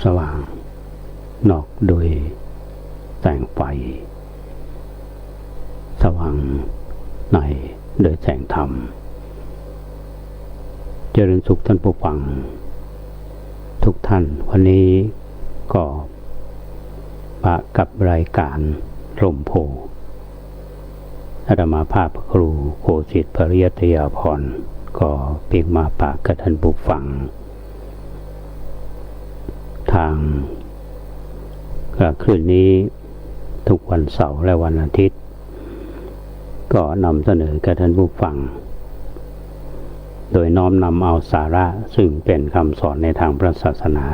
สว่างนอกโดยแสงไฟสว่างในโดยแสงธรรมเจริญสุขท่านผู้ฟังทุกท่านวันนี้ก็ปะกับรายการลมโพอาตมาภาพครูโคสิทธิ์ปริยัตยาภรณ์ก็เปียกมาปะกับท่านผู้ฟังทางคืนนี้ทุกวันเสาร์และวันอาทิตย์ก็นำเสนอกับท่านผู้ฟังโดยน้อมนำเอาสาระซึ่งเป็นคำสอนในทางพระศาสนา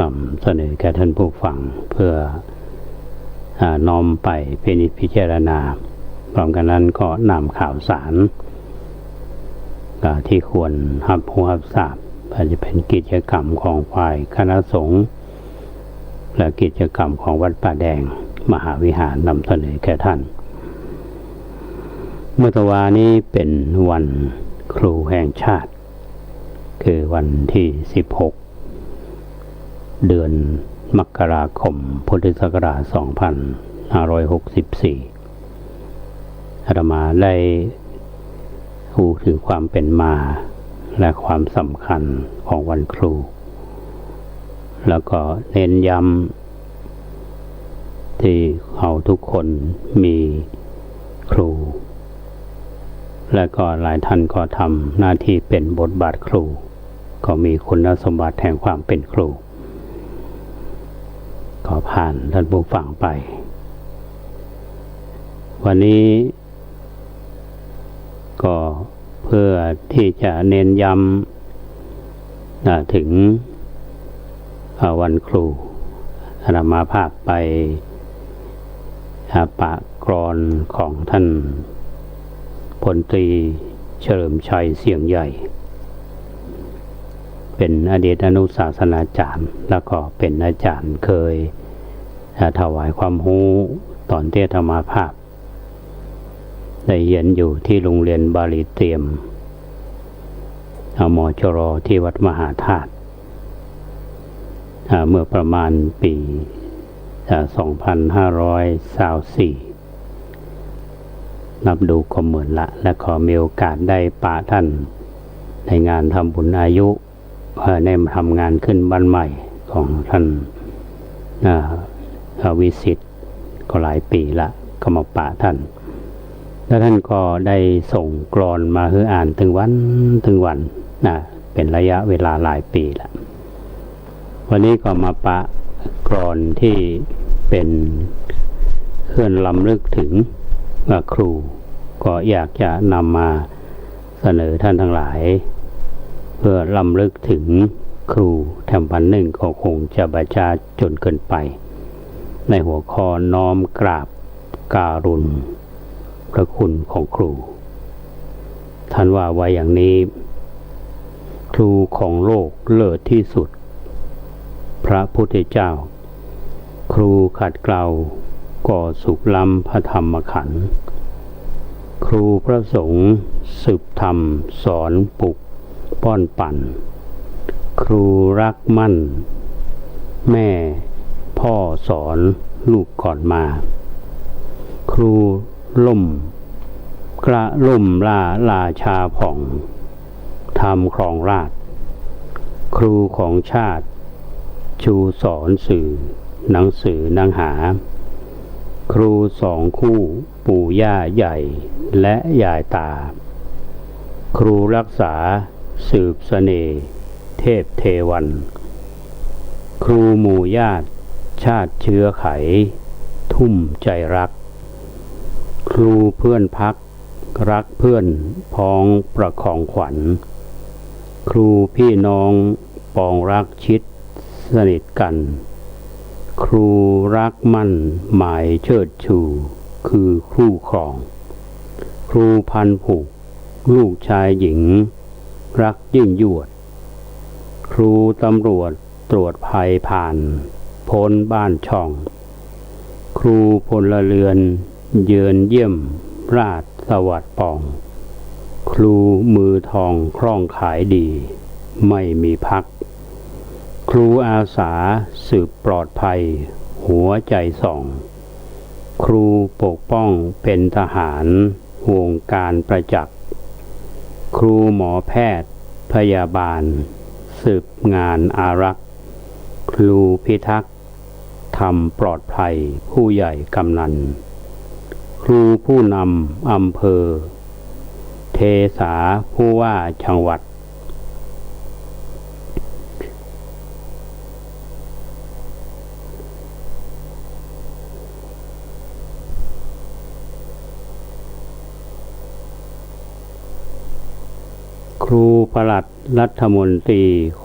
นำเสนอแก่ท่านผู้ฟังเพื่อน้อมไปพิจารณาพร้อมกันนั้นก็นำข่าวสารที่ควรรับรู้รับทราบอาจจะเป็นกิจกรรมของฝ่ายคณะสงฆ์และกิจกรรมของวัดป่าแดงมหาวิหารนำเสนอแก่ท่านเมื่อตะวานี้เป็นวันครูแห่งชาติคือวันที่16เดือนมกราคมพุทธศักราช2564อาตมาได้พูดถึงความเป็นมาและความสำคัญของวันครูแล้วก็เน้นย้ำที่เราทุกคนมีครูและก็หลายท่านก็ทำหน้าที่เป็นบทบาทครูก็มีคุณสมบัติแห่งความเป็นครูก็ผ่านท่านผู้ฟังไปวันนี้ก็เพื่อที่จะเน้นย้ำถึงวันครูอาตมาภาพไปปะกลอนของท่านพลตรีเฉลิมชัยเสียงใหญ่เป็นอดีตอนุศาสนาจารย์แล้วก็เป็นอาจารย์เคยถวายความรู้ตอนที่อาตมาภาพได้เรียนอยู่ที่โรงเรียนบาลีเตรียมมจร.ที่วัดมหาธาตุเมื่อประมาณปี2524นับดูก็เหมือนละและขอมีโอกาสได้ปะท่านในงานทำบุญอายุได้ทำงานขึ้นบ้านใหม่ของท่านวิสิทธิ์ก็หลายปีละก็มาปะท่านแล้วท่านก็ได้ส่งกลอนมาให้อ่านถึงวันเป็นระยะเวลาหลายปีละวันนี้ก็มาปะกลอนที่เป็นเคลื่อนลำลึกถึงครูก็อยากจะนำมาเสนอท่านทั้งหลายเพื่อลำลึกถึงครูแถมวันหนึ่งก็คงจะบาจาจนเกินไปในหัวข้อน้อมกราบการุณพระคุณของครูท่านว่าไว้อย่างนี้ครูของโลกเลิศที่สุดพระพุทธเจ้าครูขัดเกลาก่อสุขล้ำพระธรรมขันธ์ครูพระสงฆ์สืบธรรมสอนปลุกป้อนปั่นครูรักมั่นแม่พ่อสอนลูกก่อนมาครูล่มกระล่มราชาผ่องทำครองราชครูของชาติชูสอนสื่อหนังสือหนังหาครูสองคู่ปู่ย่าใหญ่และยายตาครูรักษาสืบเสน่ห์เทพเทวันครูหมู่ญาติชาติเชื้อไขทุ่มใจรักครูเพื่อนพักรักเพื่อนพ้องประคองขวัญครูพี่น้องปองรักชิดสนิทกันครูรักมั่นหมายเชิดชูคือคู่ครองครูพันผูกลูกชายหญิงรักยิ่งยวดครูตำรวจตรวจภัยผ่านพ้นบ้านช่องครูพลเรือนเยือนเยี่ยมราชสวัสดิ์ปองครูมือทองคล่องขายดีไม่มีพัก ครูอาสาสืบปลอดภัยหัวใจส่อง ครูปกป้องเป็นทหารวงการประจักษ์ ครูหมอแพทย์พยาบาลสืบงานอารักษ์ ครูพิทักษ์ทำปลอดภัยผู้ใหญ่กำนัน ครูผู้นำอำเภอ เทศาผู้ว่าจังหวัด ครูปลัดรัฐมนตรี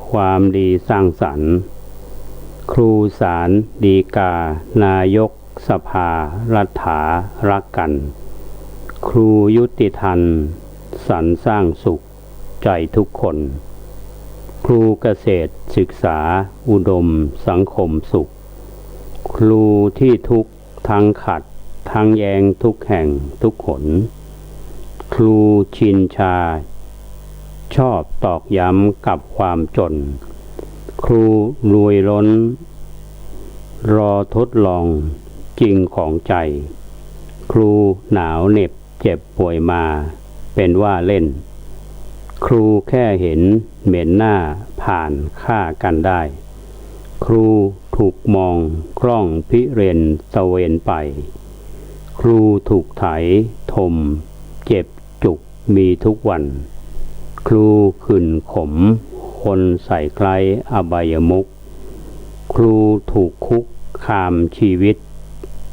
ความดีสร้างสรรค์ ครูศาลฎีกานายกสภารัฐารักกัน ครูยุติธรรมสรรสร้างสุขใจทุกคน ครูเกษตรศึกษาอุดมสังคมสุข ครูที่ทุกทั้งขัดทั้งแยงทุกแห่งทุกขน ครูชินชาชอบตอกย้ำกับความจน ครูรวยล้นรอทดลองจริงของใจ ครูหนาวเหน็บเจ็บป่วยมาเป็นว่าเล่น ครูแค่เห็นเหม็นหน้าผ่านฆ่ากันได้ ครูถูกมองคล่องพิเรนตะเวนไป ครูถูกไถถมเจ็บจุกมีทุกวัน ครูขึ้นขมคนใส่ไกลอบายมุข ครูถูกคุกคามชีวิต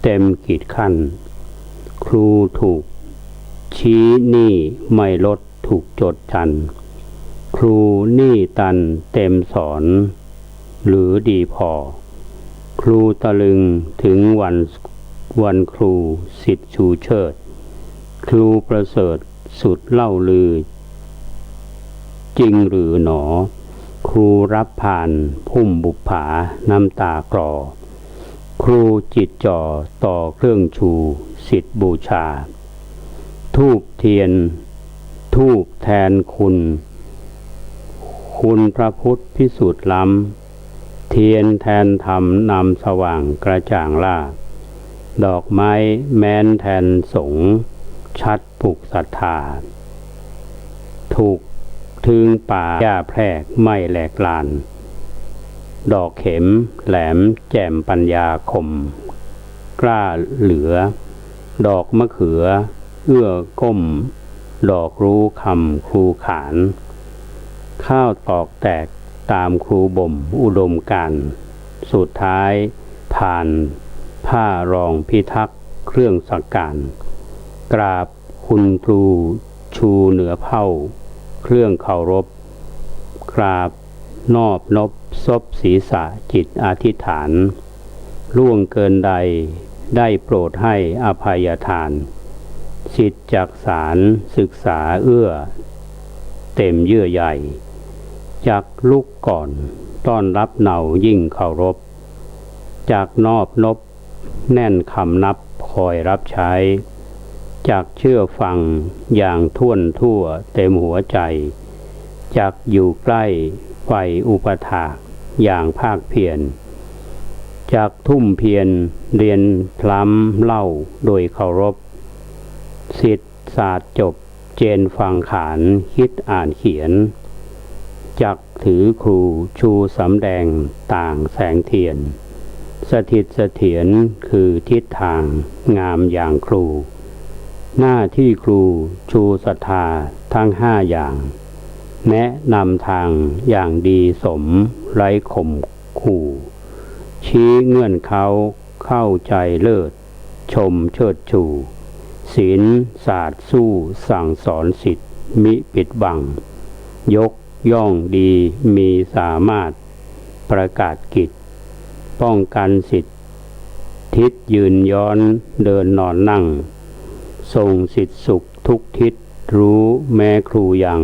เต็มขีดขั้น ครูถูกชี้หนี้ไม่ลดถูกจดจัน ครูหนี้ตันเต็มสอนหรือดีพอ ครูตะลึงถึงวันครูสิทธิชูเชิด ครูประเสริฐสุดเล่าลือจริงหรือหนอ ครูรับผ่านพุ่มบุปผาน้ำตากรอ ครูจิตจ่อต่อเครื่องชูสิทธิบูชา ธูปเทียนธูปแทนคุณพระพุทธพิสุทธิ์ล้ำเทียนแทนธรรมนำสว่างกระจ่างล่า ดอกไม้แม้นแทนสงฆ์ชัดปลุกศรัทธา ถูกถึงป่าหญ้าแพรกไม่แหลกลาน ดอกเข็มแหลมแจ่มปัญญาคมกล้าเหลือ ดอกมะเขือเอื้อก้มดอกรู้คำครูขาน ข้าวตอกแตกตามครูบ่มอุดมการณ์สุดท้ายผ่านผ้ารองพิทักษ์เครื่องสักการกราบคุณครูชูเหนือเผ่าเครื่องเคารพกราบนอบนบซบศีรษะจิตอธิษฐานล่วงเกินใดได้โปรดให้อภัยทานสิทธิจักสารศึกษาเอื้อเต็มเยื่อใยจากลุกก่อนต้อนรับเหนายิ่งเคารพจากนอบนบแน่นคำนับคอยรับใช้จากเชื่อฟังอย่างท่วนทั่วเต็มหัวใจจากอยู่ใกล้ไฟอุปถากอย่างภาคเพียรจากทุ่มเพียรเรียนพล้ำเล่าโดยเคารพศิษย์ศาสตร์จบเจนฟังขานคิดอ่านเขียนจักถือครูชูสำแดงต่างแสงเทียนสถิตเสถียรคือทิศทางงามอย่างครูหน้าที่ครูชูศรัทธาทั้ง5อย่างแนะนำทางอย่างดีสมไร้ข่มขู่ชี้เงื่อนเขาเข้าใจเลิศชมเชิดชูศีลศาสตร์สู้สั่งสอนสิทธิมิปิดบังยกย่องดีมีสามารถประกาศกิจป้องกันสิทธิทิศยืนย้อนเดินนอนนั่งทรงสิทธิสุขทุกทิศรู้แม้ครูยัง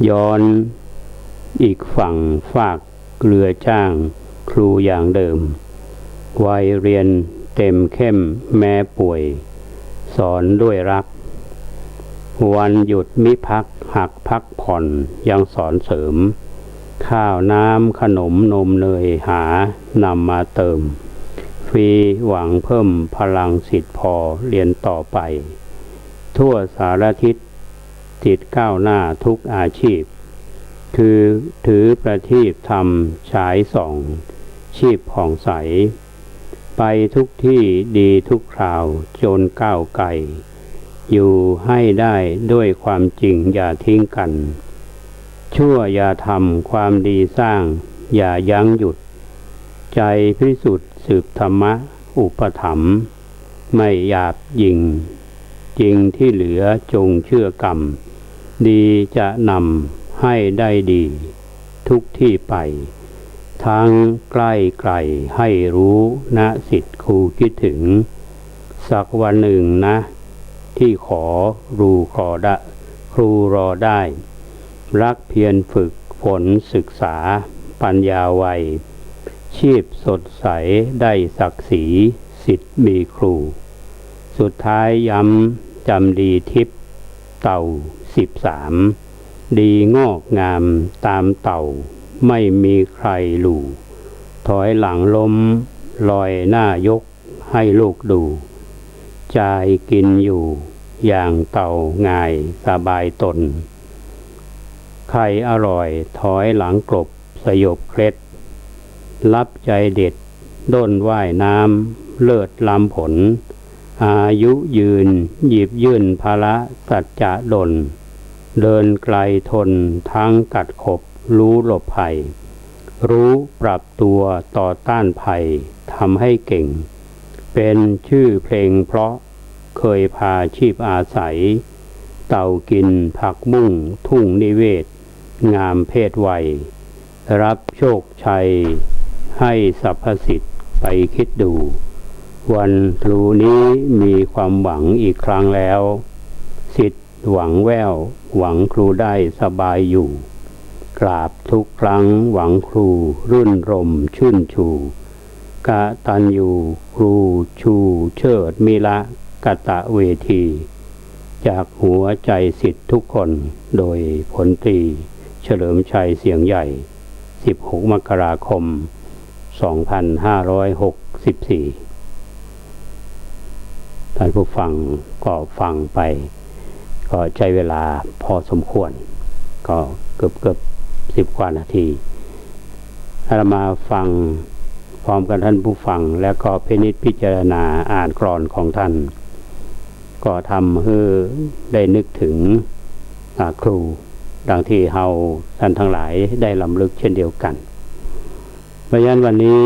ย้อนอีกฝั่งฝากเรือจ้างครูอย่างเดิมวัยเรียนเต็มเข้มแม้ป่วยสอนด้วยรักวันหยุดมิพักหักพักผ่อนยังสอนเสริม ข้าวน้ำขนมนมเนยหานำมาเติมฟรีหวังเพิ่มพลังสิทธิ์พอเรียนต่อไปทั่วสารทิศจิตก้าวหน้าทุกอาชีพคือถือประทีปธรรมฉายส่องชีพผ่องใสไปทุกที่ดีทุกคราวจนก้าวไกลอยู่ให้ได้ด้วยความจริงอย่าทิ้งกันชั่วอย่าทำความดีสร้างอย่ายั้งหยุดใจพิสุทธิ์สืบธรรมะอุปถัมภ์ไม่หยาบยิงจริงที่เหลือจงเชื่อกรรมดีจะนำให้ได้ดีทุกที่ไปทั้งใกล้ไกลให้รู้นะสิทธิ์ครูคิดถึงสักวันหนึ่งนะที่ขอครูรอได้รักเพียรฝึกฝนศึกษาปัญญาไวชีพสดใสได้ศักดิ์ศรีสิทธิ์มีครูสุดท้ายย้ำจำดีทิพย์เต่า13ดีงอกงามตามเต่าไม่มีใครหลู่ถอยหลังล้มลอยหน้ายกให้ลูกดูใจกินอยู่อย่างเต่าง่ายสบายตนใครอร่อยถอยหลังกลบสยบเคล็ดรับใจเด็ดด้นว่ายน้ำเลิศล้ำผลอายุยืนหยิบยื่นภาระสัจจะดลเดินไกลทนทั้งกัดขบรู้หลบภัยรู้ปรับตัวต่อต้านภัยทำให้เก่งเป็นชื่อเพลงเพราะเคยพาชีพอาศัยเต่ากินผักบุ้งทุ่งนิเวศงามเพศวัยรับโชคชัยให้สรรพสิทธิ์ไปคิดดูวันครูนี้มีความหวังอีกครั้งแล้วสิทธิ์หวังแววหวังครูได้สบายอยู่กราบทุกครั้งหวังครูรื่นรมชื่นชูกตัญญูครูชูเชิดมิละกตเวทีจากหัวใจสิทธิ์ทุกคนโดยผลตรีเฉลิมชัยเสียงใหญ่16มกราคม2564ท่านผู้ฟังก็ฟังไปก็ใช้เวลาพอสมควรก็เกือบ10 กว่านาทีเรามาฟังพร้อมกันท่านผู้ฟังแล้วก็พิจารณาอ่านกลอนของท่านก็ทำให้ได้นึกถึงครูดังที่เฮาท่านทั้งหลายได้ลำลึกเช่นเดียวกันเพราะฉะนั้นวันนี้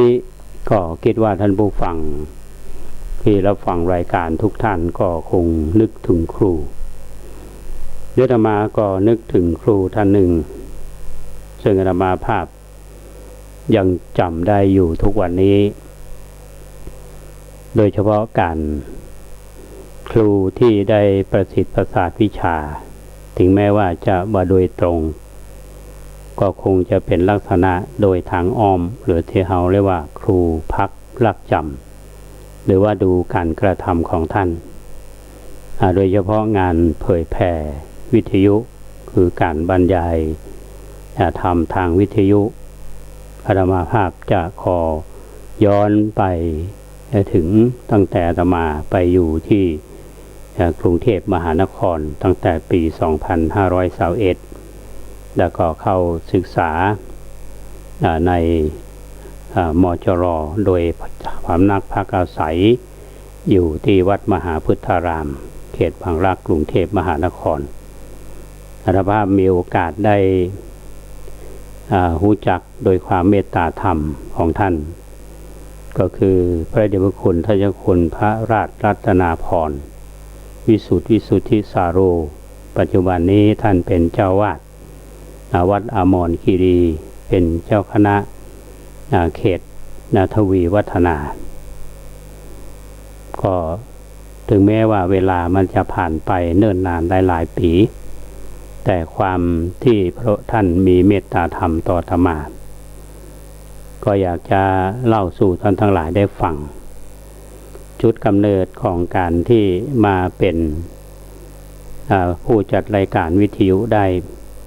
ก็คิดว่าท่านผู้ฟังที่รับฟังรายการทุกท่านก็คงนึกถึงครูอาตมาก็นึกถึงครูท่านหนึ่งซึ่งอาตมาภาพยังจำได้อยู่ทุกวันนี้โดยเฉพาะการครูที่ได้ประสิทธิ์ประสาทวิชาถึงแม้ว่าจะบ่โดยตรงก็คงจะเป็นลักษณะโดยทางอ้อมหรือที่เราเรียกว่าครูพักลักจำหรือว่าดูการกระทำของท่านโดยเฉพาะงานเผยแผ่วิทยุคือการบรรยายธรรมทางวิทยุอาตมาภาพจะขอย้อนไปถึงตั้งแต่อาตมาไปอยู่ที่กรุงเทพมหานครตั้งแต่ปี2521แล้วก็เข้าศึกษาในมจร.โดยพำนักพักอาศัยอยู่ที่วัดมหาพุทธารามเขตบางรักกรุงเทพมหานครอาตมามีโอกาสได้รู้จักโดยความเมตตาธรรมของท่านก็คือพระเดชพระคุณทศคุณพระราชรัตนาภรณ์วิสุทธิสาโรปัจจุบันนี้ท่านเป็นเจ้าวาดวัดอมรคีรีเป็นเจ้าคณะเขตทวีวัฒนาก็ถึงแม้ว่าเวลามันจะผ่านไปเนิ่นนานได้หลายปีแต่ความที่พระท่านมีเมตตาธรรมต่ออาตมาก็อยากจะเล่าสู่ท่านทั้งหลายได้ฟังจุดกำเนิดของการที่มาเป็นผู้จัดรายการวิทยุได้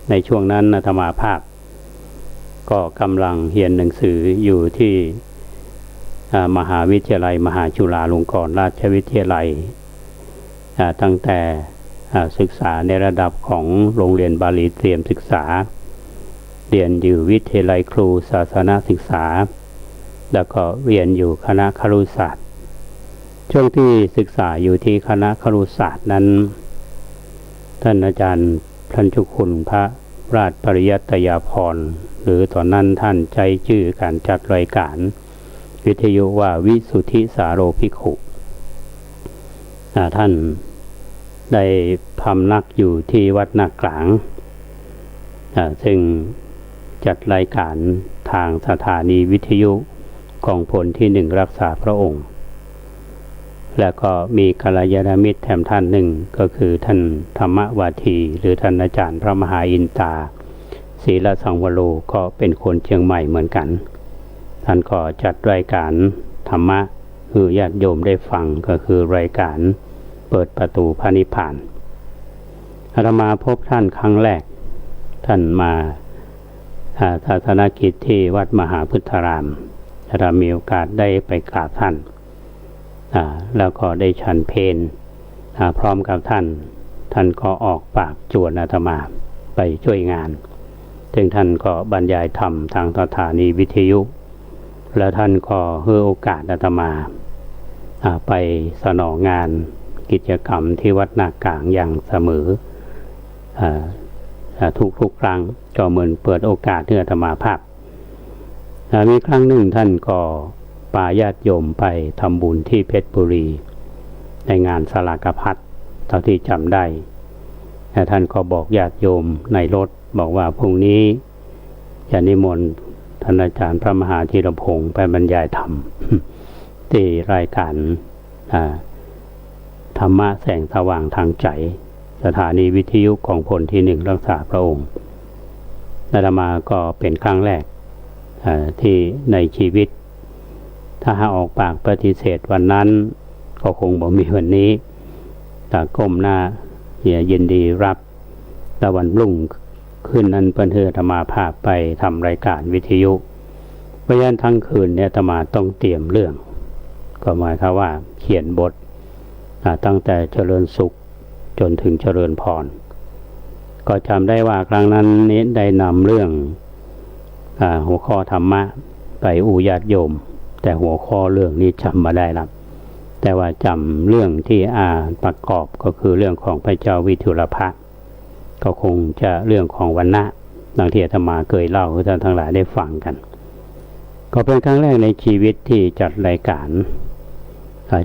ในช่วงนั้นอาตมาภาพ ก็กำลังเรียนหนังสืออยู่ที่มหาวิทยาลัยมหาจุฬาลงกรณราชวิทยาลัยตั้งแต่ศึกษาในระดับของโรงเรียนบาลีเตรียมศึกษาเรียนอยู่วิทยาลัยครูศาสนศึกษาแล้วก็เรียนอยู่คณะครุศาสตร์ช่วงที่ศึกษาอยู่ที่คณะครุศาสตร์นั้นท่านอาจารย์พันจุคุณพระราชปริยัตยาภรณ์หรือตอนนั้นท่านใช้ชื่อการจัดรายการวิทยุว่าวิสุทธิสาโรภิกขุท่านได้พำนักอยู่ที่วัดนากลางซึ่งจัดรายการทางสถานีวิทยุกองพลที่ 1รักษาพระองค์และก็มีกัลยาณมิตรแถมท่านหนึ่งก็คือท่านธรรมวาทีหรือท่านอาจารย์พระมหาอินตาศีลสังวโรก็เป็นคนเชียงใหม่เหมือนกันท่านก็จัดรายการธรรมะให้ญาติโยมได้ฟังก็คือรายการเปิดประตูพระนิพพานอาตมาพบท่านครั้งแรกท่านมาศาสนกิจที่วัดมหาพุทธารามเรามีโอกาสได้ไปกราบท่านแล้วก็ได้ฉันเพลพร้อมกับท่านก็ออกปากชวนอาตมาไปช่วยงานซึ่งท่านก็บรรยายธรรมทางสถานีวิทยุแล้วท่านก็ให้โอกาสอาตมาไปสนองงานกิจกรรมที่วัดนากลางอย่างเสมอทุกครั้งก็เหมือนเปิดโอกาสให้อาตมาภาพมีครั้งหนึ่งท่านก็พาญาติโยมไปทำบุญที่เพชรบุรีในงานสลากพัดเท่าที่จำได้ท่านก็บอกญาติโยมในรถบอกว่าพรุ่งนี้จะนิมนต์ท่านอาจารย์พระมหาธีรพงศ์ไปบรรยายธรรม ที่รายการธรรมะแสงสว่างทางใจสถานีวิทยุของพลที่ 1รักษาพระองค์อาตมาก็เป็นครั้งแรกที่ในชีวิตถ้าหาออกปากปฏิเสธวันนั้นก็คงบ่มีวันนี้แต่ก้มหน้ายินดีรับตะวันรุ่งขึ้นนั้นเพิ่นเฮืออาตมาพาไปทำรายการวิทยุเพราะฉะนั้นทั้งคืนเนี่ยอาตมาต้องเตรียมเรื่องก็หมายความว่าเขียนบทตั้งแต่เจริญสุขจนถึงเจริญพรก็จำได้ว่าครั้งนั้นนี้ได้นำเรื่องหัวข้อธรรมะไปญาติโยมแต่หัวข้อเรื่องนี้จำมาได้ละแต่ว่าจำเรื่องที่ประกอบก็คือเรื่องของพระเจ้าวิทุรภะก็คงจะเรื่องของวรรณะดังที่อาตมาเคยเล่าให้ท่านทั้งหลายได้ฟังกันก็เป็นครั้งแรกในชีวิตที่จัดรายการ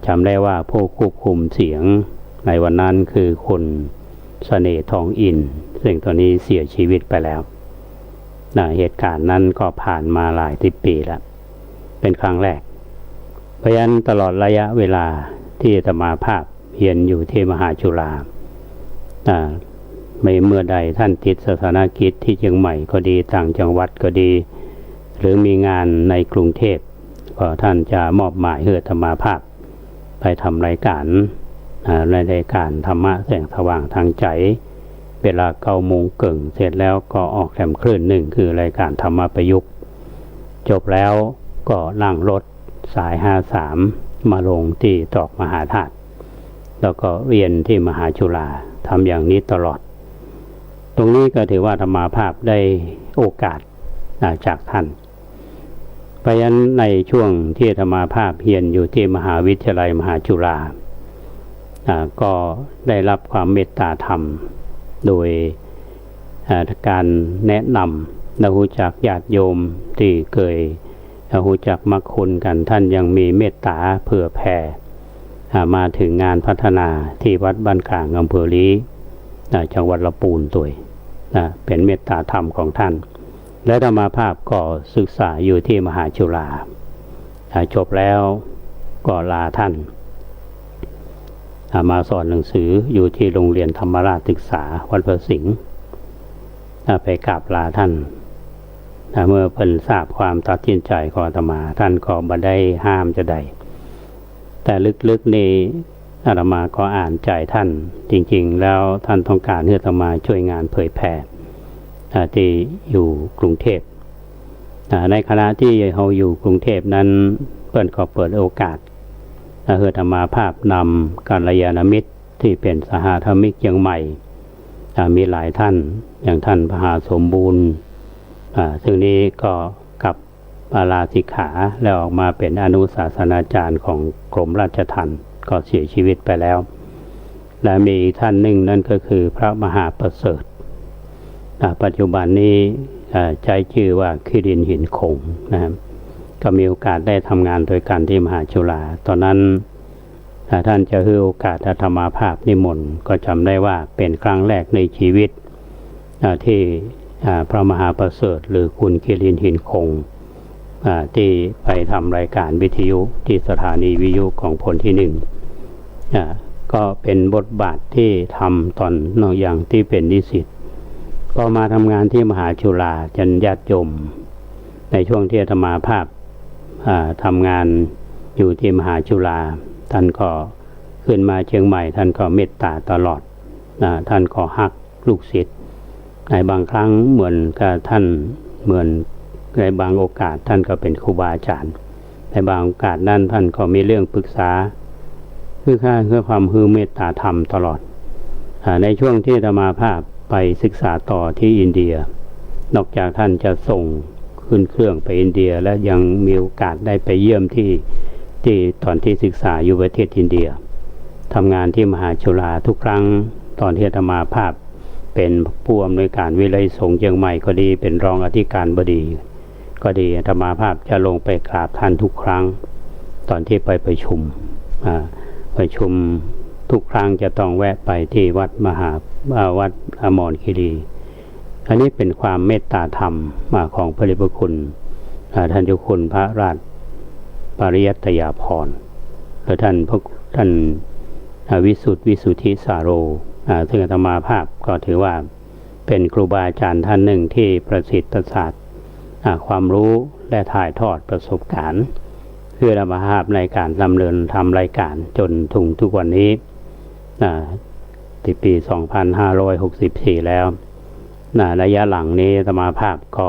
จำได้ว่าผู้ควบคุมเสียงในวันนั้นคือคุณเสน่ห์ทองอินซึ่งตอนนี้เสียชีวิตไปแล้วเหตุการณ์นั้นก็ผ่านมาหลายสิบปีแล้วเป็นครั้งแรกเพราะฉะนั้นตลอดระยะเวลาที่อาตมาภาพเรียนอยู่ที่มหาจุฬาไม่เมื่อใดท่านติดศาสนกิจที่เชียงใหม่ก็ดีต่างจังหวัดก็ดีหรือมีงานในกรุงเทพก็ท่านจะมอบหมายให้อาตมาภาพไปทำรายการในรายการธรรมะแสงสว่างทางใจเวลา9 โมงครึ่งเสร็จแล้วก็ออกแถมคลื่นหนึ่งคือรายการธรรมะประยุกต์จบแล้วก็นั่งรถสาย53มาลงที่ตรอกมหาธาตุแล้วก็เรียนที่มหาจุฬาทำอย่างนี้ตลอดตรงนี้ก็ถือว่าธรรมาภาพได้โอกาสจากท่านเพราะฉะนั้นในช่วงที่ธรรมาภาพเรียนอยู่ที่มหาวิทยาลัยมหาจุฬาก็ได้รับความเมตตาธรรมโดยการแนะนำและรู้จักญาติโยมที่เคยรู้จักมักคุ้นกันท่านยังมีเมตตาเผื่อแผ่มาถึงงานพัฒนาที่วัดบ้านกลางอำเภอลีจังหวัดลำพูนตัวเป็นเมตตาธรรมของท่านและธรรมาภาพก็ศึกษาอยู่ที่มหาจุฬาจบแล้วก็ลาท่านมาสอนหนังสืออยู่ที่โรงเรียนธรรมราชศึกษาวัดพระสิงห์ไปกราบลาท่านเมื่อเพิ่นทราบความตัดสินใจของอาตมาท่านก็บ่ได้ห้ามจะได้แต่ลึกๆนี่อาตมาก็อ่านใจท่านจริงๆแล้วท่านต้องการให้อาตมาช่วยงานเผยแผ่ที่อยู่กรุงเทพ ในขณะที่เราอยู่กรุงเทพนั้นเพิ่นก็เปิดโอกาสให้ธรรมาภาพนำกัลยาณมิตรที่เป็นสหธรรมิกอย่างใหม่มีหลายท่านอย่างท่านมหาสมบูรณ์ซึ่งนี้ก็กับลาสิกขาแล้วออกมาเป็นอนุศาสนาจารย์ของกรมราชทัณฑ์ก็เสียชีวิตไปแล้วและมีอีกท่านหนึ่งนั่นก็คือพระมหาประเสริฐปัจจุบันนี้ใช้ชื่อว่าคิรินหินคงนะครับก็มีโอกาสได้ทำงานโดยการที่มหาจุฬาตอนนั้นท่านจะให้โอกาสธรรมาภาพนิมนต์ก็จำได้ว่าเป็นครั้งแรกในชีวิตที่พระมหาประเสริฐหรือคุณคิรินหินคงที่ไปทำรายการวิทยุที่สถานีวิทยุของพลที่หนึ่งก็เป็นบทบาทที่ทำตอนอย่างที่เป็นนิสิตก็มาทำงานที่มหาจุฬาจนญาติโยมในช่วงที่อาตมาภาพทำงานอยู่ที่มหาจุฬาท่านก็ขึ้นมาเชียงใหม่ท่านก็เมตตาตลอดท่านก็ฮักลูกศิษย์ในบางครั้งเหมือนกับท่านเหมือนในบางโอกาสท่านก็เป็นครูบาอาจารย์ในบางโอกาสนั้นท่านก็มีเรื่องปรึกษาเพื่อความเมตตาธรรมตลอดในช่วงที่อาตมาภาพไปศึกษาต่อที่อินเดียนอกจากท่านจะส่งขึ้นเครื่องไปอินเดียและยังมีโอกาสได้ไปเยี่ยมที่ตอนที่ศึกษาอยู่ประเทศอินเดียทำงานที่มหาจุฬาทุกครั้งตอนที่อาตมาภาพเป็นผู้อำนวยการวิไลสงฆ์เชียงใหม่ก็ดีเป็นรองอธิการบดีก็ดีอาตมาภาพจะลงไปกราบท่านทุกครั้งตอนที่ไปประชุมทุกครั้งจะต้องแวะไปที่วัดวัดอมรคีรีอันนี้เป็นความเมตตาธรรมของพระเดชพระคุณท่านเจ้าคุณพระราชปริยัตยาภรณ์และท่านวิสุทธิสาโรซึ่งอาตมาภาพก็ถือว่าเป็นครูบาอาจารย์ท่านหนึ่งที่ประสิทธิ์ประสาทความรู้และถ่ายทอดประสบการณ์เพื่ออาตมาภาพในการดำเนินทำรายการจนถึงทุกวันนี้ที่ปี 2564 แล้วระยะหลังนี้อาตมาภาพก็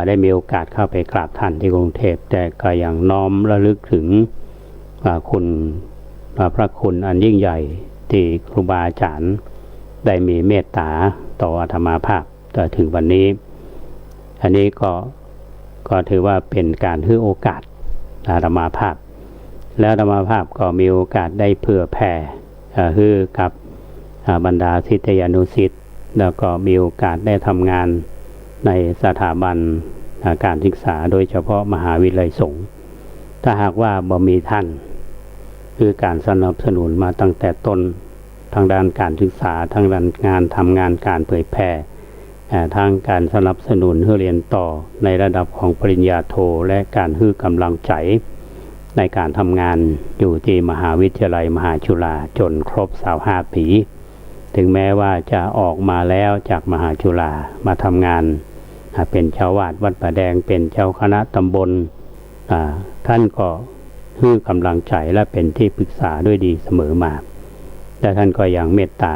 ได้มีโอกาสเข้าไปกราบท่านที่กรุงเทพแต่ก็ยังน้อมระลึกถึงคุณพระคุณอันยิ่งใหญ่ที่ครูบาอาจารย์ได้มีเมตตาต่ออาตมาภาพต่อถึงวันนี้อันนี้ก็ถือว่าเป็นการให้โอกาสอาตมาภาพแล้วอาตมาภาพก็มีโอกาสได้เผื่อแผ่ให้กับบรรดาศิษยานุศิษย์แล้วก็มีโอกาสได้ทำงานในสถาบันการศึกษาโดยเฉพาะมหาวิทยาลัยสงฆ์ถ้าหากว่าบ่มีท่านคือการสนับสนุนมาตั้งแต่ต้นทางด้านการศึกษาทางด้านงานทำงานการเผยแพร่ทางการสนับสนุนให้เรียนต่อในระดับของปริญญาโทและการให้กำลังใจในการทำงานอยู่ที่มหาวิทยาลัยมหาจุฬาจนครบ25 ปีถึงแม้ว่าจะออกมาแล้วจากมหาจุฬามาทำงานเป็นเจ้าวาดวัดป่าแดงเป็นเจ้าคณะตำบลท่านก็ให้กำลังใจและเป็นที่ปรึกษาด้วยดีเสมอมาแต่ท่านก็ยังเมตตา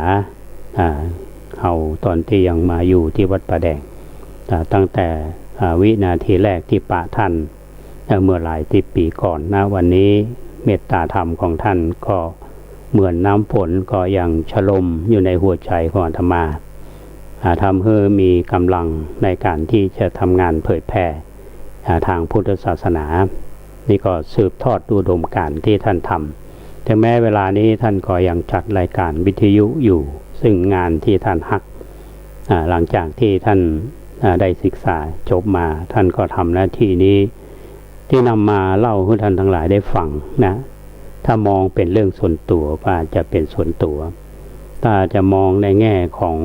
เอาตอนที่ยังมาอยู่ที่วัดป่าแดงตั้งแต่วินาทีแรกที่ปะท่านเมื่อหลายปีก่อนนะวันนี้เมตตาธรรมของท่านก็เหมือนน้ำฝนก็ยังฉลมอยู่ในหัวใจของอาตมาทำให้มีกำลังในการที่จะทำงานเผยแพร่ทางพุทธศาสนานี่ก็สืบทอดอุดมการณ์ที่ท่านทำถึงแม้เวลานี้ท่านก็ยังจัดรายการวิทยุอยู่ซึ่งงานที่ท่านฮักหลังจากที่ท่านได้ศึกษาจบมาท่านก็ทำหน้าที่นี้ที่นำมาเล่าให้ท่านทั้งหลายได้ฟังนะถ้ามองเป็นเรื่องส่วนตัวก็อาจจะเป็นส่วนตัวถ้าจะมองในแง่ของ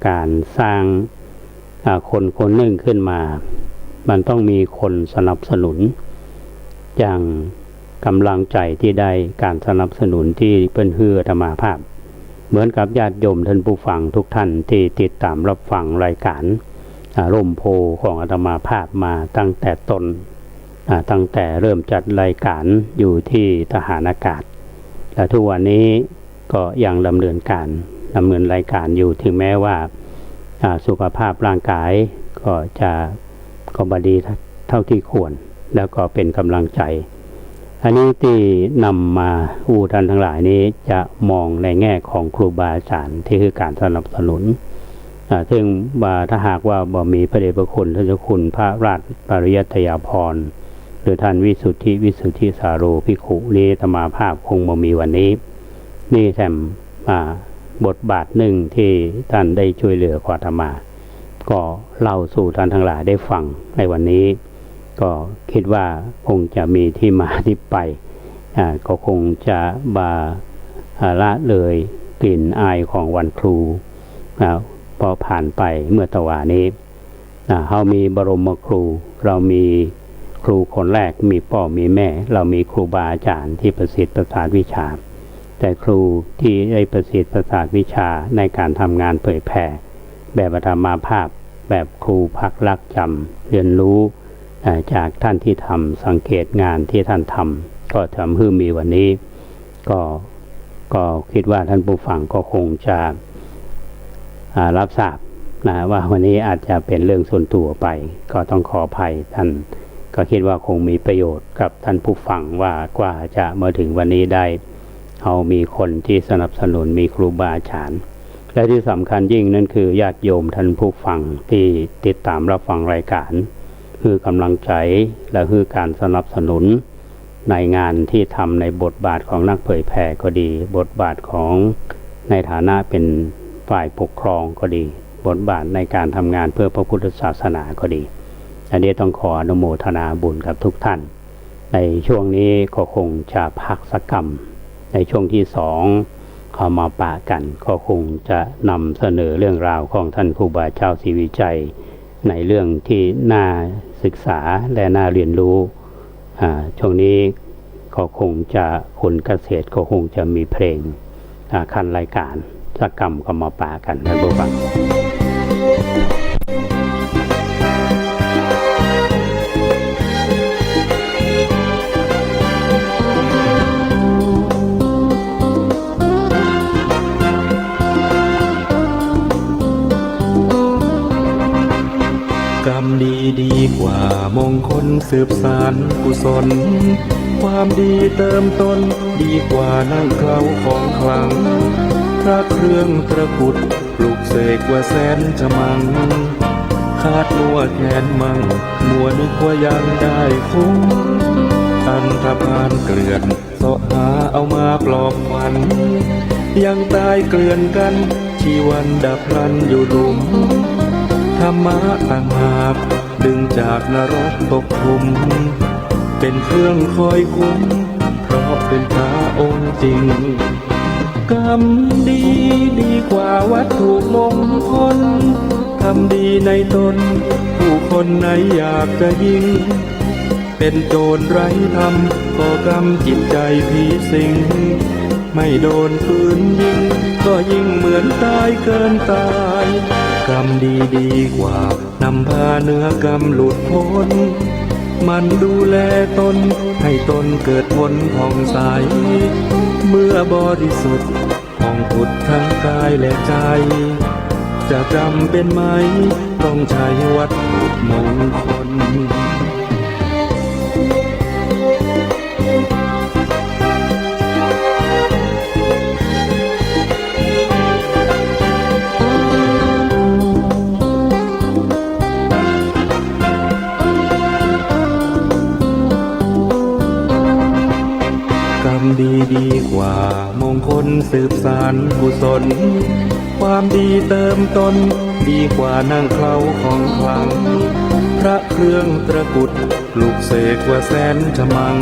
การสร้างคนหนึ่งขึ้นมามันต้องมีคนสนับสนุนอย่างกำลังใจที่ได้การสนับสนุนที่เป็นเฮือธรรมาภาพเหมือนกับญาติโยมท่านผู้ฟังทุกท่านที่ติดตามรับฟังรายการร่มโพของอาตมาภาพมาตั้งแต่ต้นตั้งแต่เริ่มจัดรายการอยู่ที่ทหารอากาศและทุกวันนี้ก็ยังดำเนินรายการอยู่ถึงแม้ว่าสุขภาพร่างกายก็จะ ก็บดีเท่าที่ควรแล้วก็เป็นกำลังใจอันนี้ที่นำมาอู้ท่านทั้งหลายนี้จะมองในแง่ของครูบาอาจารย์ที่คือการสนับสนุนซึ่งถ้าหากว่าบ่มีพระเดชพระคุณท่านเจ้าคุณพระราชปริยัติยาภรณ์หรือท่านวิสุทธิสาโรภิกขุนี้ธรรมาภาพคงบ่มีวันนี้นี่แถมบทบาทหนึ่งที่ท่านได้ช่วยเหลือขอธรรมาก็เล่าสู่ท่านทั้งหลายได้ฟังในวันนี้ก็คิดว่าคงจะมีที่มาที่ไปก็คงจะละเลยกลิ่นอายของวันครูพอผ่านไปเมื่อตะวันนี้เรามีบรมครูเรามีครูคนแรกมีพ่อมีแม่เรามีครูบาอาจารย์ที่ประสิทธิ์ประสาทวิชาแต่ครูที่ได้ประสิทธิ์ประสาทวิชาในการทำงานเผยแผ่แบบธรรมาภาพแบบครูพักรักจำเรียนรู้จากท่านที่ทำสังเกตงานที่ท่านทำก็ทำให้มีวันนี้ก็คิดว่าท่านผู้ฟังก็คงจะรับทราบว่าวันนี้อาจจะเป็นเรื่องส่วนตัวไปก็ต้องขออภัยท่านก็คิดว่าคงมีประโยชน์กับท่านผู้ฟังว่ากว่าจะมาถึงวันนี้ได้เอามีคนที่สนับสนุนมีครูบาอาจารย์และที่สำคัญยิ่งนั่นคือญาติโยมท่านผู้ฟังที่ติดตามรับฟังรายการคือกำลังใจและคือการสนับสนุนในงานที่ทำในบทบาทของนักเผยแผ่ก็ดีบทบาทของในฐานะเป็นฝ่ายปกครองก็ดีบทบาทในการทำงานเพื่อพระพุทธศาสนาก็ดีอันนี้ต้องขออนุโมทนาบุญกับทุกท่านในช่วงนี้ก็คงจะพักสักกรรมในช่วงที่สองเข้ามาปะกันก็คงจะนำเสนอเรื่องราวของท่านครูบาเจ้าศรีวิชัยในเรื่องที่น่าศึกษาและน่าเรียนรู้ช่วงนี้ก็คงจะคนเกษตรก็คงจะมีเพลงคันรายการสักกรรมก็มาปะกันท่านผู้ฟังกรรมดีกว่ามงคลสืบสานกุศลความดีเติมต้นดีกว่านั่งเคล้าของขลังพระเครื่องตระกุดปลุกเสกว่าแสนฉมังคาดนัวแขนมังมัวนึกว่ายังได้คุ้มอันธพาลเกลื่อนเสาะหาเอามาปลอบขวัญยังตายเกลื่อนกันชีวันดับพลันอยู่หลุมธรรมะต่างหากดึงจากนรกตกขุมเป็นเครื่องคอยคุ้มเพราะเป็นพระองค์จริงกรรมดีกว่าวัตถุมงคลทำดีในตนผู้คนไหนอยากจะยิ่งเป็นโจรไร้ธรรมก่อกรรมจิตใจผีสิงไม่โดนปืนยิงก็ยิ่งเหมือนตายเกินตายกรรมดีกว่านำพาเนื้อกรรมหลุดพ้นมันดูแลตนให้ตนเกิดผลผ่องใสเมื่อบริสุทธิ์ผ่องผุดทั้งกายและใจจะจำเป็นไหมต้องใช้วัตถุมงคลดีกว่ามงคลสืบสานกุศลความดีเติมต้นดีกว่านั่งเคล้าของขลังพระเครื่องตระกุดปลุกเสกว่าแสนฉมัง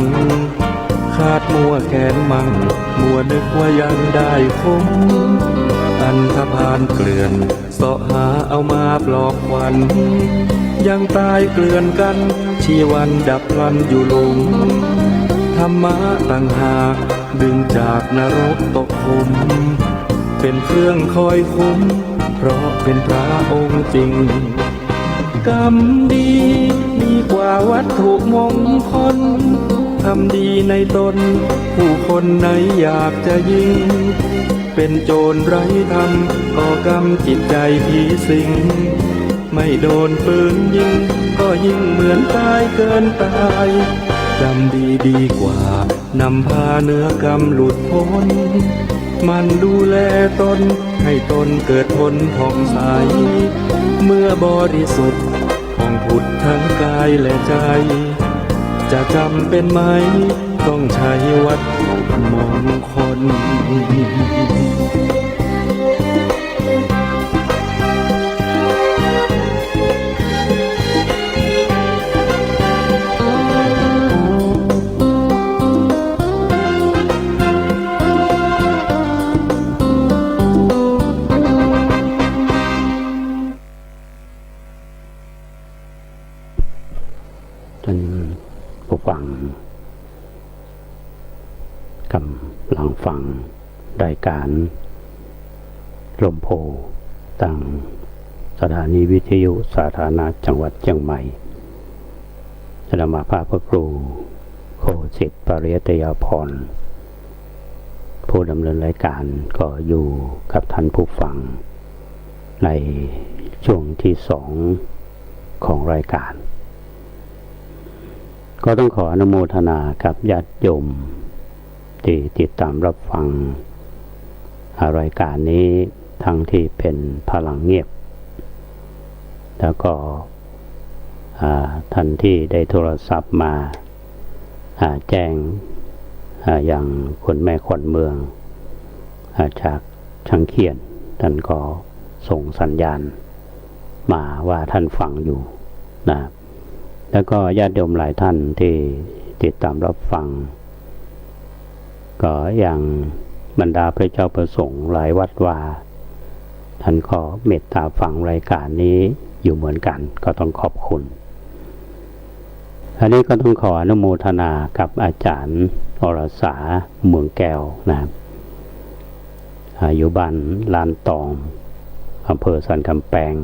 คาดมัวแขนมังมัวนึกว่ายังได้คุ้มอันธพาลเกลื่อนเสาะหาเอามาปลอบขวัญยังตายเกลื่อนกันชีวันดับพลันอยู่หลุมธรรมะต่างหากดึงจากนรกตกขุมเป็นเครื่องคอยคุ้มเพราะเป็นพระองค์จริงกรรมดีกว่าวัตถุมงคลทำดีในตนผู้คนไหนอยากจะยิ่งเป็นโจรไร้ธรรมก่อกรรมจิตใจผีสิง ไม่โดนปืนยิงก็ยิ่งเหมือนตายเกินตายจำดีดีกว่านำพาเนื้อกรรมหลุดพ้นมันดูแลตนให้ตนเกิดผลผ่องใสเมื่อบริสุทธิ์ผ่องผุดทั้งกายและใจจะจำเป็นไหมต้องใช้วัตถุมงคลท่านผู้ฟังกำลังฟังรายการลมโพตั้งสถานีวิทยุสาธารณะจังหวัดเชียงใหม่ธรรมาภาพพระครูโคสิทธิ์ปริยตยาภรณ์ผู้ดำเนินรายการก็อยู่กับท่านผู้ฟังในช่วงที่2ของรายการก็ต้องขออนุโมทนากับญาติโยมที่ติดตามรับฟังรายการนี้ทั้งที่เป็นพลังเงียบแล้วก็ท่านที่ได้โทรศัพท์มาแจ้งอย่างคุณแม่ขวัญเมืองจากช่างเขียนท่านก็ส่งสัญญาณมาว่าท่านฟังอยู่นะแล้วก็ญาติโยมหลายท่านที่ติดตามรับฟังก็อย่างบรรดาพระเจ้าประสงค์หลายวัดว่าท่านขอเมตตาฟังรายการนี้อยู่เหมือนกันก็ต้องขอบคุณอันนี้ก็ต้องขออนุโมทนากับอาจารย์อรสาเมืองแก้วนะครับอยู่บ้านลานตองอำเภอสันกำแพง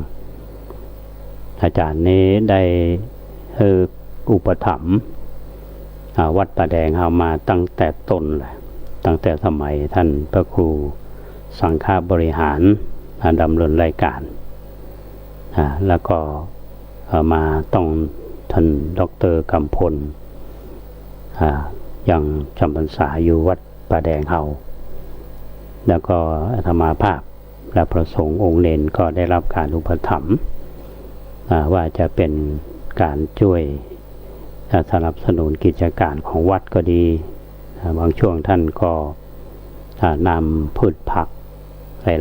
อาจารย์นี้ได้อุปถัมภ์วัดป่าแดงเอามาตั้งแต่ต้นเลยตั้งแต่สมัยท่านพระครูสังฆบริหารดำเนินรายการแล้วก็มาต้องท่านดร.กำพลยังจำพรรษาอยู่วัดป่าแดงเฮาแล้วก็อาตมาภาพและพระสงฆ์องค์เนนก็ได้รับการอุปถัมภ์ว่าจะเป็นการช่วยสนับสนุนกิจการของวัดก็ดีบางช่วงท่านก็นำพืชผัก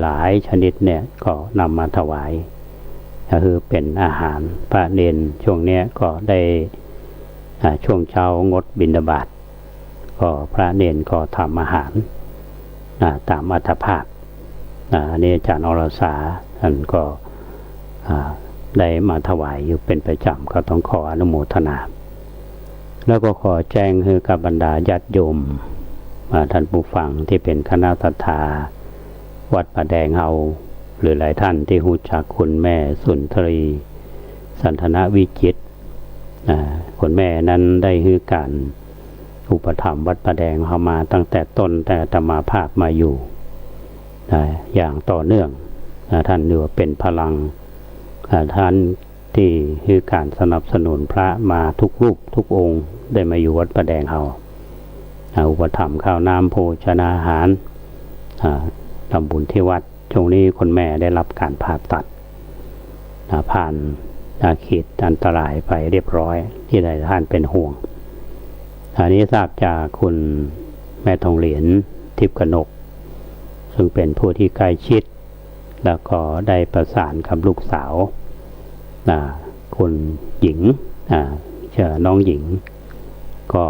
หลายๆชนิดเนี่ยก็นำมาถวายก็คือเป็นอาหารพระเนนช่วงนี้ก็ได้ช่วงเช้างดบิณฑบาตก็พระเนนก็ทำอาหารตามอัตภาพอันนี้อาจารย์อรสาท่านก็ได้มาถวายอยู่เป็นประจำก็ต้องขออนุโมทนาแล้วก็ขอแจ้งให้กับบรรดาญาติโยมท่านผู้ฟังที่เป็นคณะศรัทธาวัดป่าแดงเฮาหรือหลายท่านที่รู้จักคุณแม่สุนทรีสันทนาวิจิตรคุณแม่นั้นได้ให้การอุปถัมภ์วัดป่าแดงเฮามาตั้งแต่ต้นแต่อาตมาภาพมาอยู่อย่างต่อเนื่องท่านเรียกว่าเป็นพลังท่านที่คือการสนับสนุนพระมาทุกรูปทุกองค์ได้มาอยู่วัดป่าแดงเฮาอุปถัมภ์ข้าวน้ำโภชนาอาหารทำบุญที่วัดช่วงนี้คนแม่ได้รับการผ่าตัดผ่านขีดอันตรายไปเรียบร้อยที่หลายท่านเป็นห่วงอันนี้ทราบจากคุณแม่ทองเหรียญทิพย์กนกซึ่งเป็นผู้ที่ใกล้ชิดแล้วก็ได้ประสานกับลูกสาวคุณหญิงเชื่อน้องหญิงก็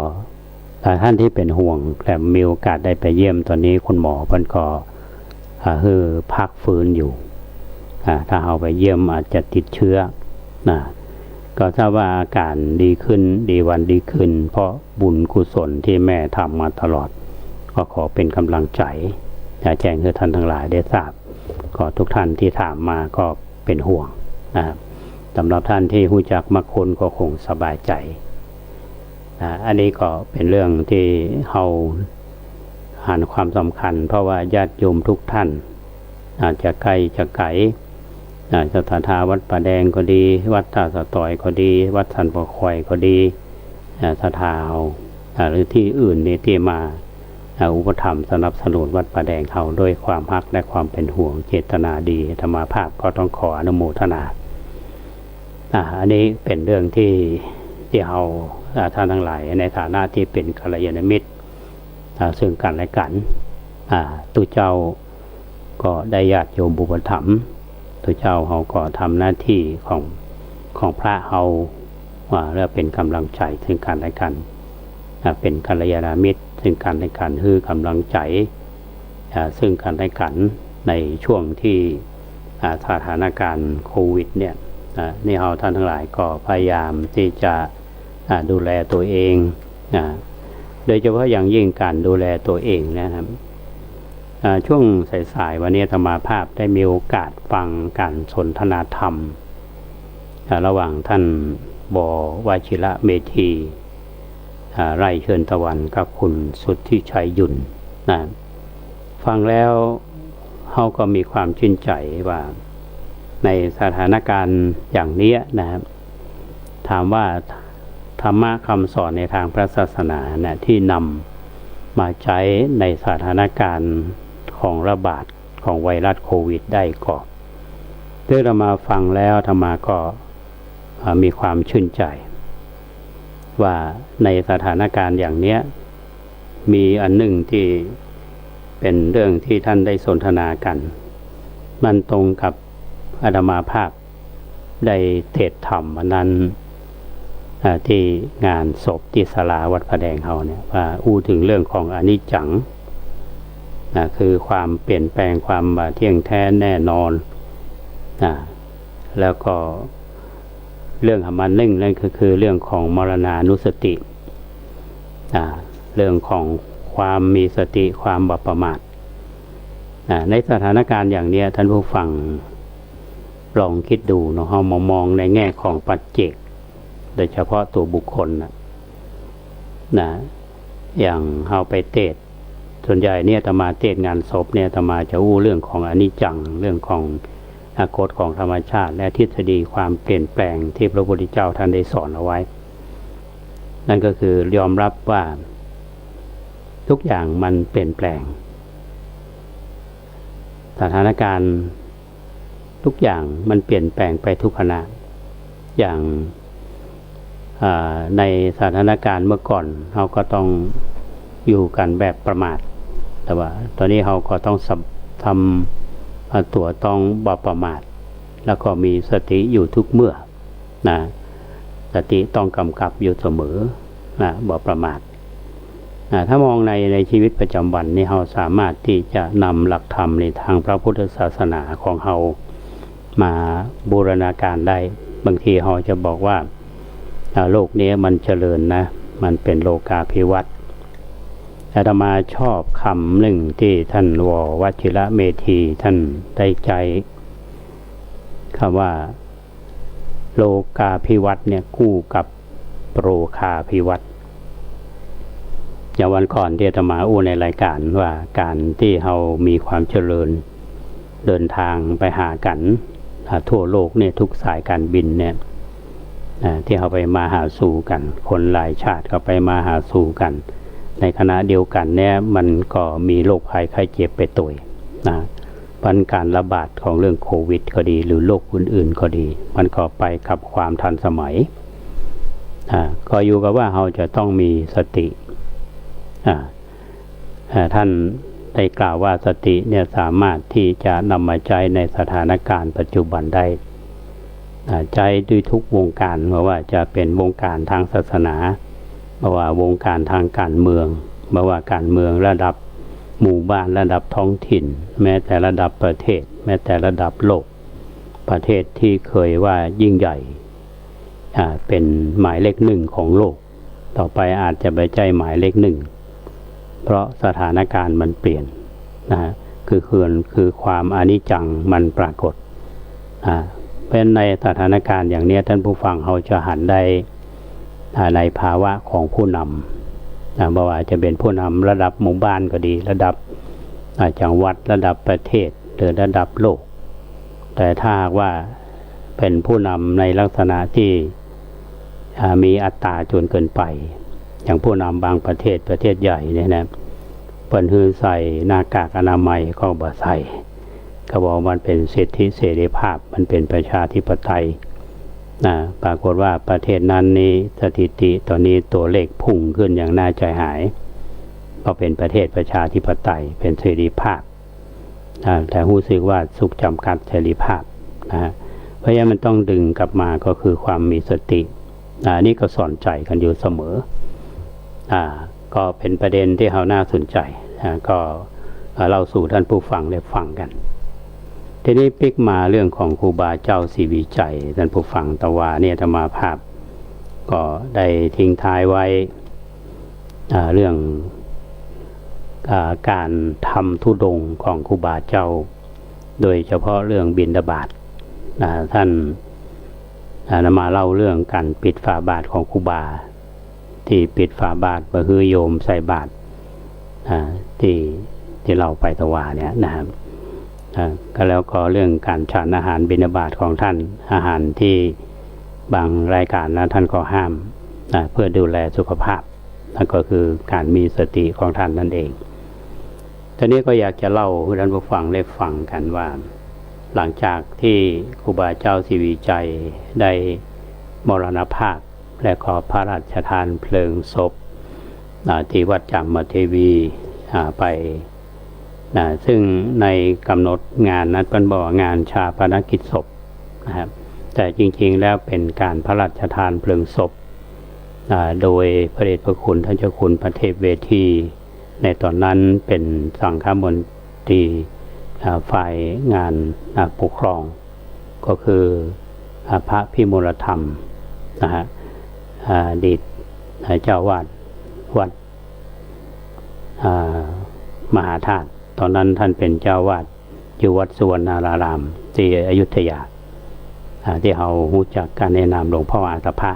ท่านที่เป็นห่วงแต่มีโอกาสได้ไปเยี่ยมตอนนี้คุณหมอเพิ่นก็พักฟื้นอยู่ถ้าเอาไปเยี่ยมอาจจะติดเชื้อก็ทราบว่าอาการดีขึ้นดีวันดีขึ้นเพราะบุญกุศลที่แม่ทำมาตลอดก็ขอเป็นกำลังใจแจ้งให้ท่านทั้งหลายได้ทราบก็ทุกท่านที่ถามมาก็เป็นห่วงนะครับสำหรับท่านที่รู้จักมรรคผลก็คงสบายใจอันนี้ก็เป็นเรื่องที่เราหันความสำคัญเพราะว่าญาติโยมทุกท่านอาจจะไกลจะไกล สถานทาวัดป่าแดงก็ดี วัดท่าสะตอยก็ดี วัดสันปะคอยก็ดีสถาเอาหรือที่อื่นนี่ที่มาอุปถัมภ์สนับสนุนวัดป่าแดงเขาด้วยความฮักและความเป็นห่วงเจตนาดีธรรมาภาพก็ต้องขออนุโมทนาอันนี้เป็นเรื่องที่เราท่านทั้งหลายในฐานะที่เป็นกัลยาณมิตรซึ่งกันและกันตุเจ้าก็ได้ญาติโยมอุปถัมภ์ตุเจ้าเขาก็ทำหน้าที่ของพระเขาแล้วเป็นกำลังใจซึ่งกันและกันเป็นกัลยาณมิตรซึ่งกันและกันคือกำลังใจซึ่งกันและกันในช่วงที่สถานการณ์โควิดเนี่ยนี่เราท่านทั้งหลายก็พยายามที่จะดูแลตัวเองโดยเฉพาะอย่างยิ่งการดูแลตัวเองนะครับช่วงสายๆวันนี้อาตมาภาพได้มีโอกาสฟังการสนทนาธรรมระหว่างท่านบวชิระเมธีไร่เชิญตะวันกับคุณสุทธิชัยยุ่นฟังแล้วเขาก็มีความชื่นใจว่าในสถานการณ์อย่างนี้นะครับถามว่าธรรมะคำสอนในทางพระศาสนาที่นำมาใช้ในสถานการณ์ของระบาดของไวรัสโควิดได้ก่อนเมื่อเรามาฟังแล้วธรรมาก็มีความชื่นใจว่าในสถานการณ์อย่างนี้มีอันหนึ่งที่เป็นเรื่องที่ท่านได้สนทนากันมันตรงกับอาตมาภาพได้เทศธรรมอันนั้นที่งานศพที่ศาลาวัดพระแดงเขาเนี่ยว่าถึงเรื่องของอนิจจังคือความเปลี่ยนแปลงความเที่ยงแท้แน่นอนแล้วก็เรื่องของมันหนึ่งนั่นก็คือเรื่องของมรณานุสติเรื่องของความมีสติความบ่ประมาทในสถานการณ์อย่างนี้ท่านผู้ฟังลองคิดดูเนาะเรามองในแง่ของปัจเจกโดยเฉพาะตัวบุคคลอย่างเราไปเทศส่วนใหญ่เนี่ยอาตมาเทศงานศพเนี่ยอาตมาจะเรื่องของอนิจจังเรื่องของกฎของธรรมชาติและทฤษฎีความเปลี่ยนแปลงที่พระพุทธเจ้าท่านได้สอนเอาไว้นั่นก็คือยอมรับว่าทุกอย่างมันเปลี่ยนแปลงสถานการณ์ทุกอย่างมันเปลี่ยนแปลงไปทุกขณะอย่างในสถานการณ์เมื่อก่อนเราก็ต้องอยู่กันแบบประมาทแต่ว่าตอนนี้เราก็ต้องทำตัวต้องบ่ประมาทแล้วก็มีสติอยู่ทุกเมื่อสติต้องกำกับอยู่เสมอบ่ประมาทถ้ามองในชีวิตประจำวันนี่เราสามารถที่จะนำหลักธรรมในทางพระพุทธศาสนาของเรามาบูรณาการได้บางทีเราจะบอกว่าโลกนี้มันเจริญนะมันเป็นโลกาภิวัตน์อาตมาชอบคำหนึ่งที่ท่านววชิระเมธีท่านได้ใจคำว่าโลกาภิวัตน์เนี่ยคู่กับโปรคาภิวัตน์อย่างวันก่อนที่อาตมาในรายการว่าการที่เรามีความเจริญเดินทางไปหากันทั่วโลกเนี่ยทุกสายการบินเนี่ยที่เขาไปมาหาสู่กันคนหลายชาติเขาไปมาหาสู่กันในขณะเดียวกันเนี่ยมันก็มีโรคภัยไข้เจ็บไปตุยปัญการระบาดของเรื่องโควิดก็ดีหรือโรคอื่นๆก็ดีมันก็ไปกับความทันสมัยก็อยู่กับว่าเราจะต้องมีสติท่านได้กล่าวว่าสติเนี่ยสามารถที่จะนำมาใช้ในสถานการณ์ปัจจุบันได้ใจด้วยทุกวงการไม่ว่าจะเป็นวงการทางศาสนาไม่ว่าวงการทางการเมืองไม่ว่าการเมืองระดับหมู่บ้านระดับท้องถิ่นแม้แต่ระดับประเทศแม้แต่ระดับโลกประเทศที่เคยว่ายิ่งใหญ่เป็นหมายเลขหนึ่งของโลกต่อไปอาจจะไปใจหมายเลขหนึ่งเพราะสถานการณ์มันเปลี่ยนคือความอนิจจังมันปรากฏเป็นในสถานการณ์อย่างนี้ท่านผู้ฟังเขาจะหันได้ในภาวะของผู้นำไม่ว่าจะเป็นผู้นำระดับหมู่บ้านก็ดีระดับจังหวัดระดับประเทศหรือระดับโลก แต่ถ้าหากว่าเป็นผู้นำในลักษณะที่มีอัตตาจนเกินไปอย่างผู้นำบางประเทศใหญ่เนี่ยนะเปิ้นฮือใส่หน้ากากอนามัยก็บ่ใส่ก็บอกมันเป็นสิทธิเสรีภาพมันเป็นประชาธิปไตยปรากฏว่าประเทศนั้นนี้สถิติตอนนี้ตัวเลขพุ่งขึ้นอย่างน่าใจหายเพราะเป็นประเทศประชาธิปไตยเป็นเสรีภาพแต่รู้สึกว่าสุขจำกัดเสรีภาพเพราะฉะนั้นมันต้องดึงกลับมาก็คือความมีสตินี่ก็สอนใจกันอยู่เสมอก็เป็นประเด็นที่เราน่าสนใจก็เล่าสู่ท่านผู้ฟังได้ฟังกันทีนี้ปิกมาเรื่องของครูบาเจ้าศรีวิชัยท่านผู้ฟังตะวาเนี่ยธรรมาภาพก็ได้ทิ้งท้ายไว้เรื่องการทำธุดงค์ของครูบาเจ้าโดยเฉพาะเรื่องบิณฑบาตท่านนำมาเล่าเรื่องการปิดฝาบาทของครูบาที่ปิดฝาบาทก็คือโยมใส่บาทที่เราไปตะวาเนี่ยนะครับก็แล้วก็เรื่องการฉันอาหารบิณฑบาตของท่านอาหารที่บางรายการนะท่านก็ห้ามเพื่อดูแลสุขภาพนั่นก็คือการมีสติของท่านนั่นเองทีนี้ก็อยากจะเล่าให้ท่านผู้ฟังได้ฟังกันว่าหลังจากที่ครูบาเจ้าศรีวิชัยได้มรณภาพและขอพระราชทานเพลิงศพที่วัดจามเทวีไปซึ่งในกำหนดงานนั้นเป็นบอกงานชาปนกิจศพนะครับแต่จริงๆแล้วเป็นการพระราชทานเพลิงศพโดยพระเดชพระคุณท่านเจ้าคุณพระเทพเวทีในตอนนั้นเป็นสังฆมนตรีฝ่ายงานปกครองก็คือพระพิมลธรรมนะฮะอดีตเจ้าวาดวัดมหาธาตุตอนนั้นท่านเป็นเจ้าวาดอยู่วัดสุวรรณารามที่อยุธยาที่เรารู้จักการแนะนำหลวงพ่ออาตภะ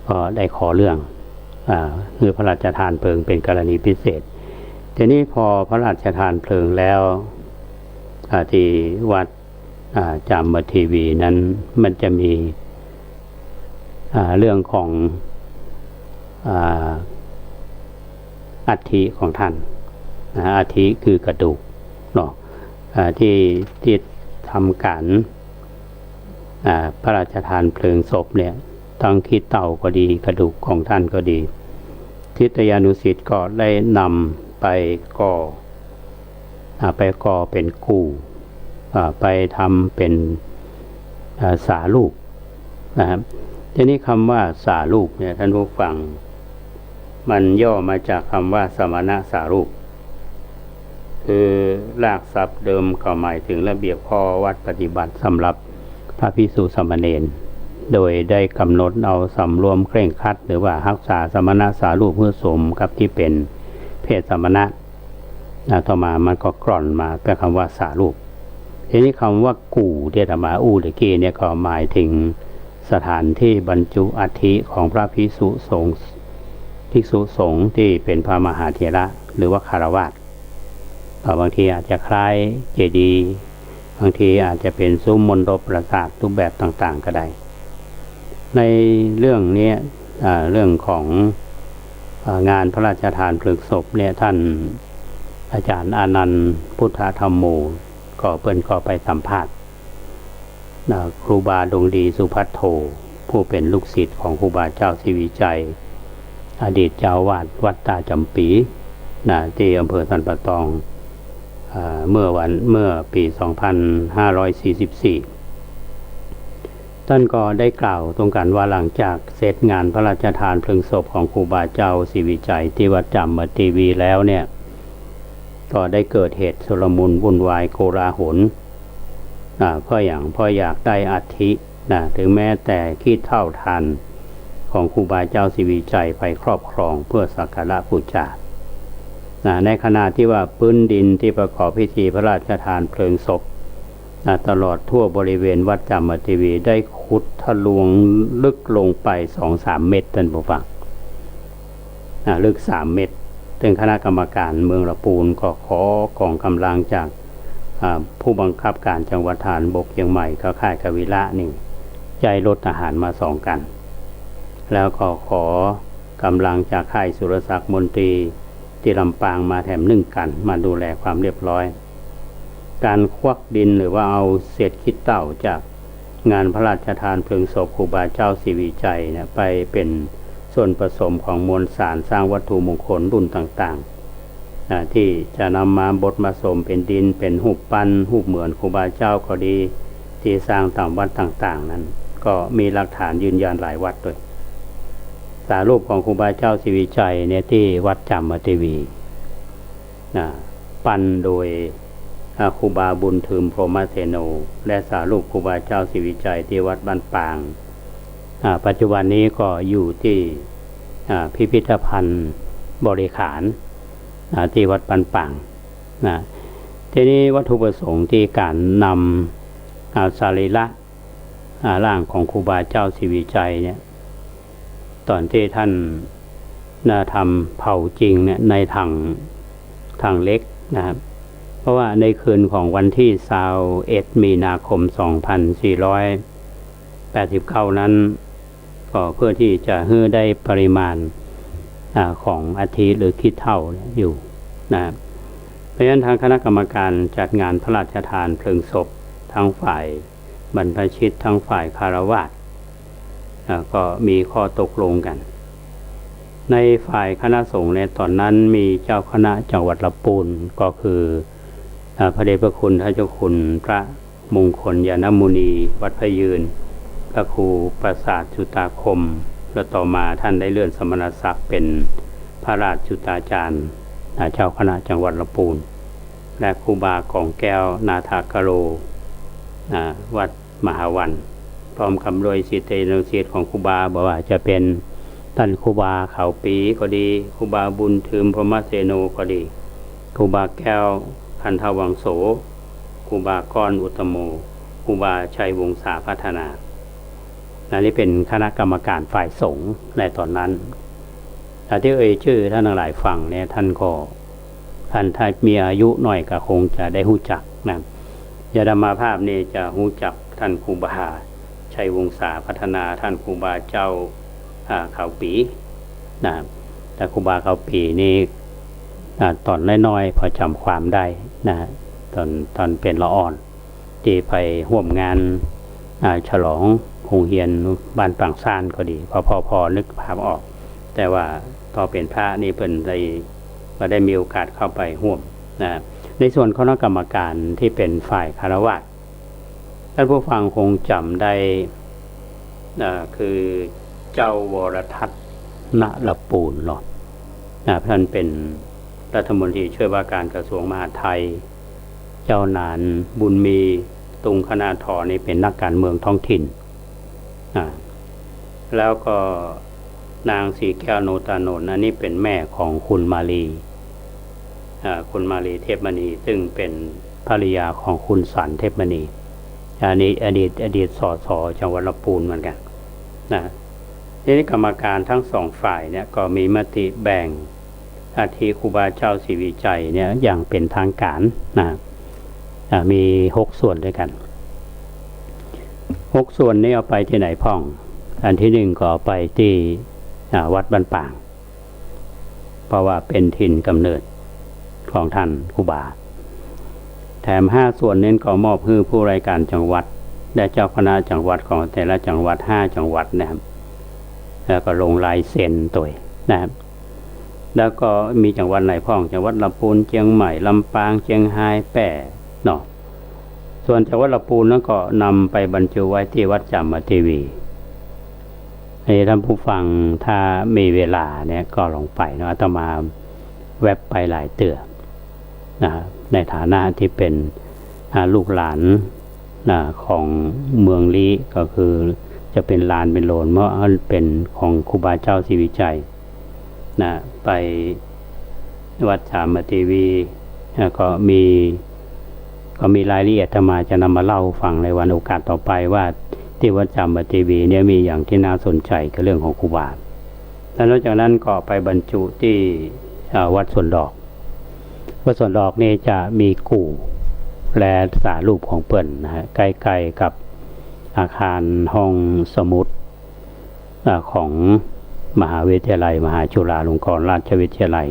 ก็ได้ขอเรื่องคือพระราชทานเพลิงเป็นกรณีพิเศษทีนี้พอพระราชทานเพลิงแล้วที่วัดจามเทวีนั้นมันจะมีเรื่องของอัฐิของท่านอัฐิคือกระดูกเนาะที่ทำการพระราชทานเพลิงศพเนี่ยทั้งขี้เต่าก็ดีกระดูกของท่านก็ดีทิฏยานุสิทธิ์ก็ได้นำไปก่อเป็นกู่ไปทำเป็นสารูปนะครับทีนี้คำว่าสารูปเนี่ยท่านผู้ฟังมันย่อมาจากคำว่าสมณะสารูปคือรากศัพท์เดิมก็หมายถึงระเบียบข้อวัดปฏิบัติสำหรับพระภิกษุสามเณรโดยได้กำหนดเอาสำรวมเคร่งครัดหรือว่ารักษาสมณะสารูปเพื่อสมกับที่เป็นเพศสมณะต่อมามันก็กร่อนมาเป็นคำว่าสารูปทีนี้คำว่ากู่ที่ธรรมาอู่ตะกี้เนี่ยก็หมายถึงสถานที่บรรจุอัฐิของพระภิกษุสงฆ์ที่เป็นพระมหาเถระหรือว่าคฤหัสถ์บางทีอาจจะคล้ายเจดีย์บางทีอาจจะเป็นซุ้มมณฑปราสาทรูปแบบต่างๆก็ได้ในเรื่องนี้เรื่องของงานพระราชทานเพลิงศพเนี่ยท่านอาจารย์อานันต์พุทธธรรมโมก็เปิ้นก็ไปสัมภาษณ์ครูบาดวงดีสุภัทโธผู้เป็นลูกศิษย์ของครูบาเจ้าศรีวิชัยอดีตเจ้าวาดวัดตาจำปีที่อำเภอสันป่าตองเมื่อปี 2544 ท่านก็ได้กล่าวตรงกันว่าหลังจากเสร็จงานพระราชทานเพลิงศพของครูบาเจ้าศรีวิชัยที่วัดจามเทวีแล้วเนี่ยก็ได้เกิดเหตุชุลมุนวุ่นวายโกลาหลเพราะอยากได้อัฐิถึงแม้แต่ขี้เท่าทานของครูบาเจ้าศรีวิชัยไปครอบครองเพื่อสักการะบูชาในขณะที่ว่าพื้นดินที่ประกอบพิธีพระราชทานเพลิงศพตลอดทั่วบริเวณวัดจามเทวีได้ขุดทะลวงลึกลงไป 2-3 เมตรท่านผู้ฟังลึก3 เมตรซึ่งคณะกรรมการเมืองละปูนก็ขอกองกำลังจาก ผู้บังคับการจังหวัดฐานบกเชียงใหม่เขาค่ายกวิระนี่ใจรถทหารมา2 กันแล้วก็ขอกำลังจากค่ายสุรศักดิ์มนตรีที่ลำปางมาแถม1 กันมาดูแลความเรียบร้อยการควักดินหรือว่าเอาเศษขี้เถ้าจากงานพระราชทานเพลิงศพครูบาเจ้าศรีวิชัยเนี่ยไปเป็นส่วนผสมของมวลสารสร้างวัตถุมงคลรุ่นต่างๆที่จะนำมาบดมาสมเป็นดินเป็นหูปปั้นหูปเหมือนครูบาเจ้าก็ดีที่สร้างตามวัดต่างๆนั้นก็มีหลักฐานยืนยันหลายวัดด้วยสารูปของครูบาเจ้าศรีวิชัยเนี่ยที่วัดจามเทวีปั้นโดยครูบาบุญถึมพรหมเสโนและสารูปครูบาเจ้าศรีวิชัยที่วัดบ้านปางปัจจุบันนี้ก็อยู่ที่พิพิธภัณฑ์บริขารที่วัดบ้านปางทีนี้วัตถุประสงค์ที่การนำสรีระร่างของครูบาเจ้าศรีวิชัยเนี่ยตอนที่ท่านทำเผาจริงเนี่ยในถังเล็กนะครับเพราะว่าในคืนของวันที่21 มีนาคม 2489 นั้นก็เพื่อที่จะให้ได้ปริมาณของอาทิหรือขี้เถ้าอยู่นะครับเพราะฉะนั้นทางคณะกรรมการจัดงานพระราชทานเพลิงศพทั้งฝ่ายบรรพชิตทั้งฝ่ายคฤหัสถ์ก็มีข้อตกลงกันในฝ่ายคณะสงฆ์ในตอนนั้นมีเจ้าคณะจังหวัดลำพูนก็คือพระเดชพระคุณท่านเจ้าคุณพระมงคลยานมุนีวัดพระยืนพระครูประสาทจุตาคมและต่อมาท่านได้เลื่อนสมณศักดิ์เป็นพระราชจุตาจารย์เจ้าคณะจังหวัดลำพูนและครูบากองแก้วนาถากโรวัดมหาวันพร้อมคำรวยสิทธิโนเสียของครูบาบอกว่าจะเป็นท่านครูบาเขาปีก็ดีครูบาบุญถึมพรหมเสโนก็ดีครูบาแก้วคันธวังโสครูบาก้อนอุตโมครูบาชัยวงศาพัฒนานี่เป็นคณะกรรมการฝ่ายสงฆ์ในตอนนั้นที่ชื่อท่านทั้งหลายฟังเนี่ยท่านถ้ามีอายุหน่อยก็คงจะได้รู้จักนะยาดมาภาพนี่จะรู้จักท่านครูบาชัยวงศาพัฒนาท่านครูบาเจ้าเขาปีนะแต่ครูบาเขาปีนี่ตอนน้อยๆพอจำความได้นะตอนเป็นละอ่อนที่ไปร่วมงานฉลองโรงเรียนบ้านปางซ่านก็ดีพอนึกภาพออกแต่ว่าพอเป็นพระนี่เพิ่นได้มีโอกาสเข้าไปร่วมนะในส่วนคณะกรรมการที่เป็นฝ่ายคฤหัสถ์ท่านผู้ฟังคงจำได้คือเจ้าวรทัศน์ณลปูนหรอกท่านเป็นรัฐมนตรีช่วยว่าการกระทรวงมหาดไทยเจ้านานบุญมีตุงคณาธรนี่เป็นนักการเมืองท้องถิ่นแล้วก็นางศรีแก้วโนตานนท์อันนี้เป็นแม่ของคุณมาลีคุณมาลีเทพมณีซึ่งเป็นภรรยาของคุณสันเทพมณีอันนี้อดีตสสจังหวัดลำพูนเหมือนกันทีนี้กรรมการทั้ง2 ฝ่ายเนี่ยก็มีมติแบ่งอาทิครูบาเจ้าศรีวิชัยเนี่ยอย่างเป็นทางการมี6 ส่วนด้วยกัน6 ส่วนนี้เอาไปที่ไหนพ่องอันที่1ก็เอาไปที่วัดบ้านปางเพราะว่าเป็นถิ่นกำเนิดของท่านครูบาแถม5 ส่วนนี้ก็มอบให้ผู้รายการจังหวัดและเจ้าคณะจังหวัดของแต่ละจังหวัด5 จังหวัดนะครับแล้วก็ลงลายเซ็นตัวนะครับแล้วก็มีจังหวัดไหนพ่องจังหวัดลำพูนเชียงใหม่ลำปางเชียงรายแปร่เนาะส่วนจังหวัดลำพูนนั้นก็นำไปบรรจุไว้ที่วัดจามเทวีให้ท่านผู้ฟังถ้ามีเวลาเนี่ยก็ลองไปเนาะอาตมาแวบไปหลายเตือในฐานะที่เป็นลูกหลานของเมืองลี้ก็คือจะเป็นลานเป็นโลนเพราะเป็นของครูบาเจ้าศรีวิชัยไปวัดจามเทวีก็มีรายละเอียดอาตมาจะนำมาเล่าฟังในวันโอกาสต่อไปว่าที่วัดจามเทวีเนี่ยมีอย่างที่น่าสนใจคือเรื่องของครูบาแล้วนอกจากนั้นก็ไปบรรจุที่วัดสวนดอกวัดสวนดอกนี่จะมีกู่ และสารูปของเปิ้นนะฮะใกล้ๆกับอาคารห้องสมุดของมหาวิทยาลัยมหาจุฬาลงกรณราชวิทยาลัย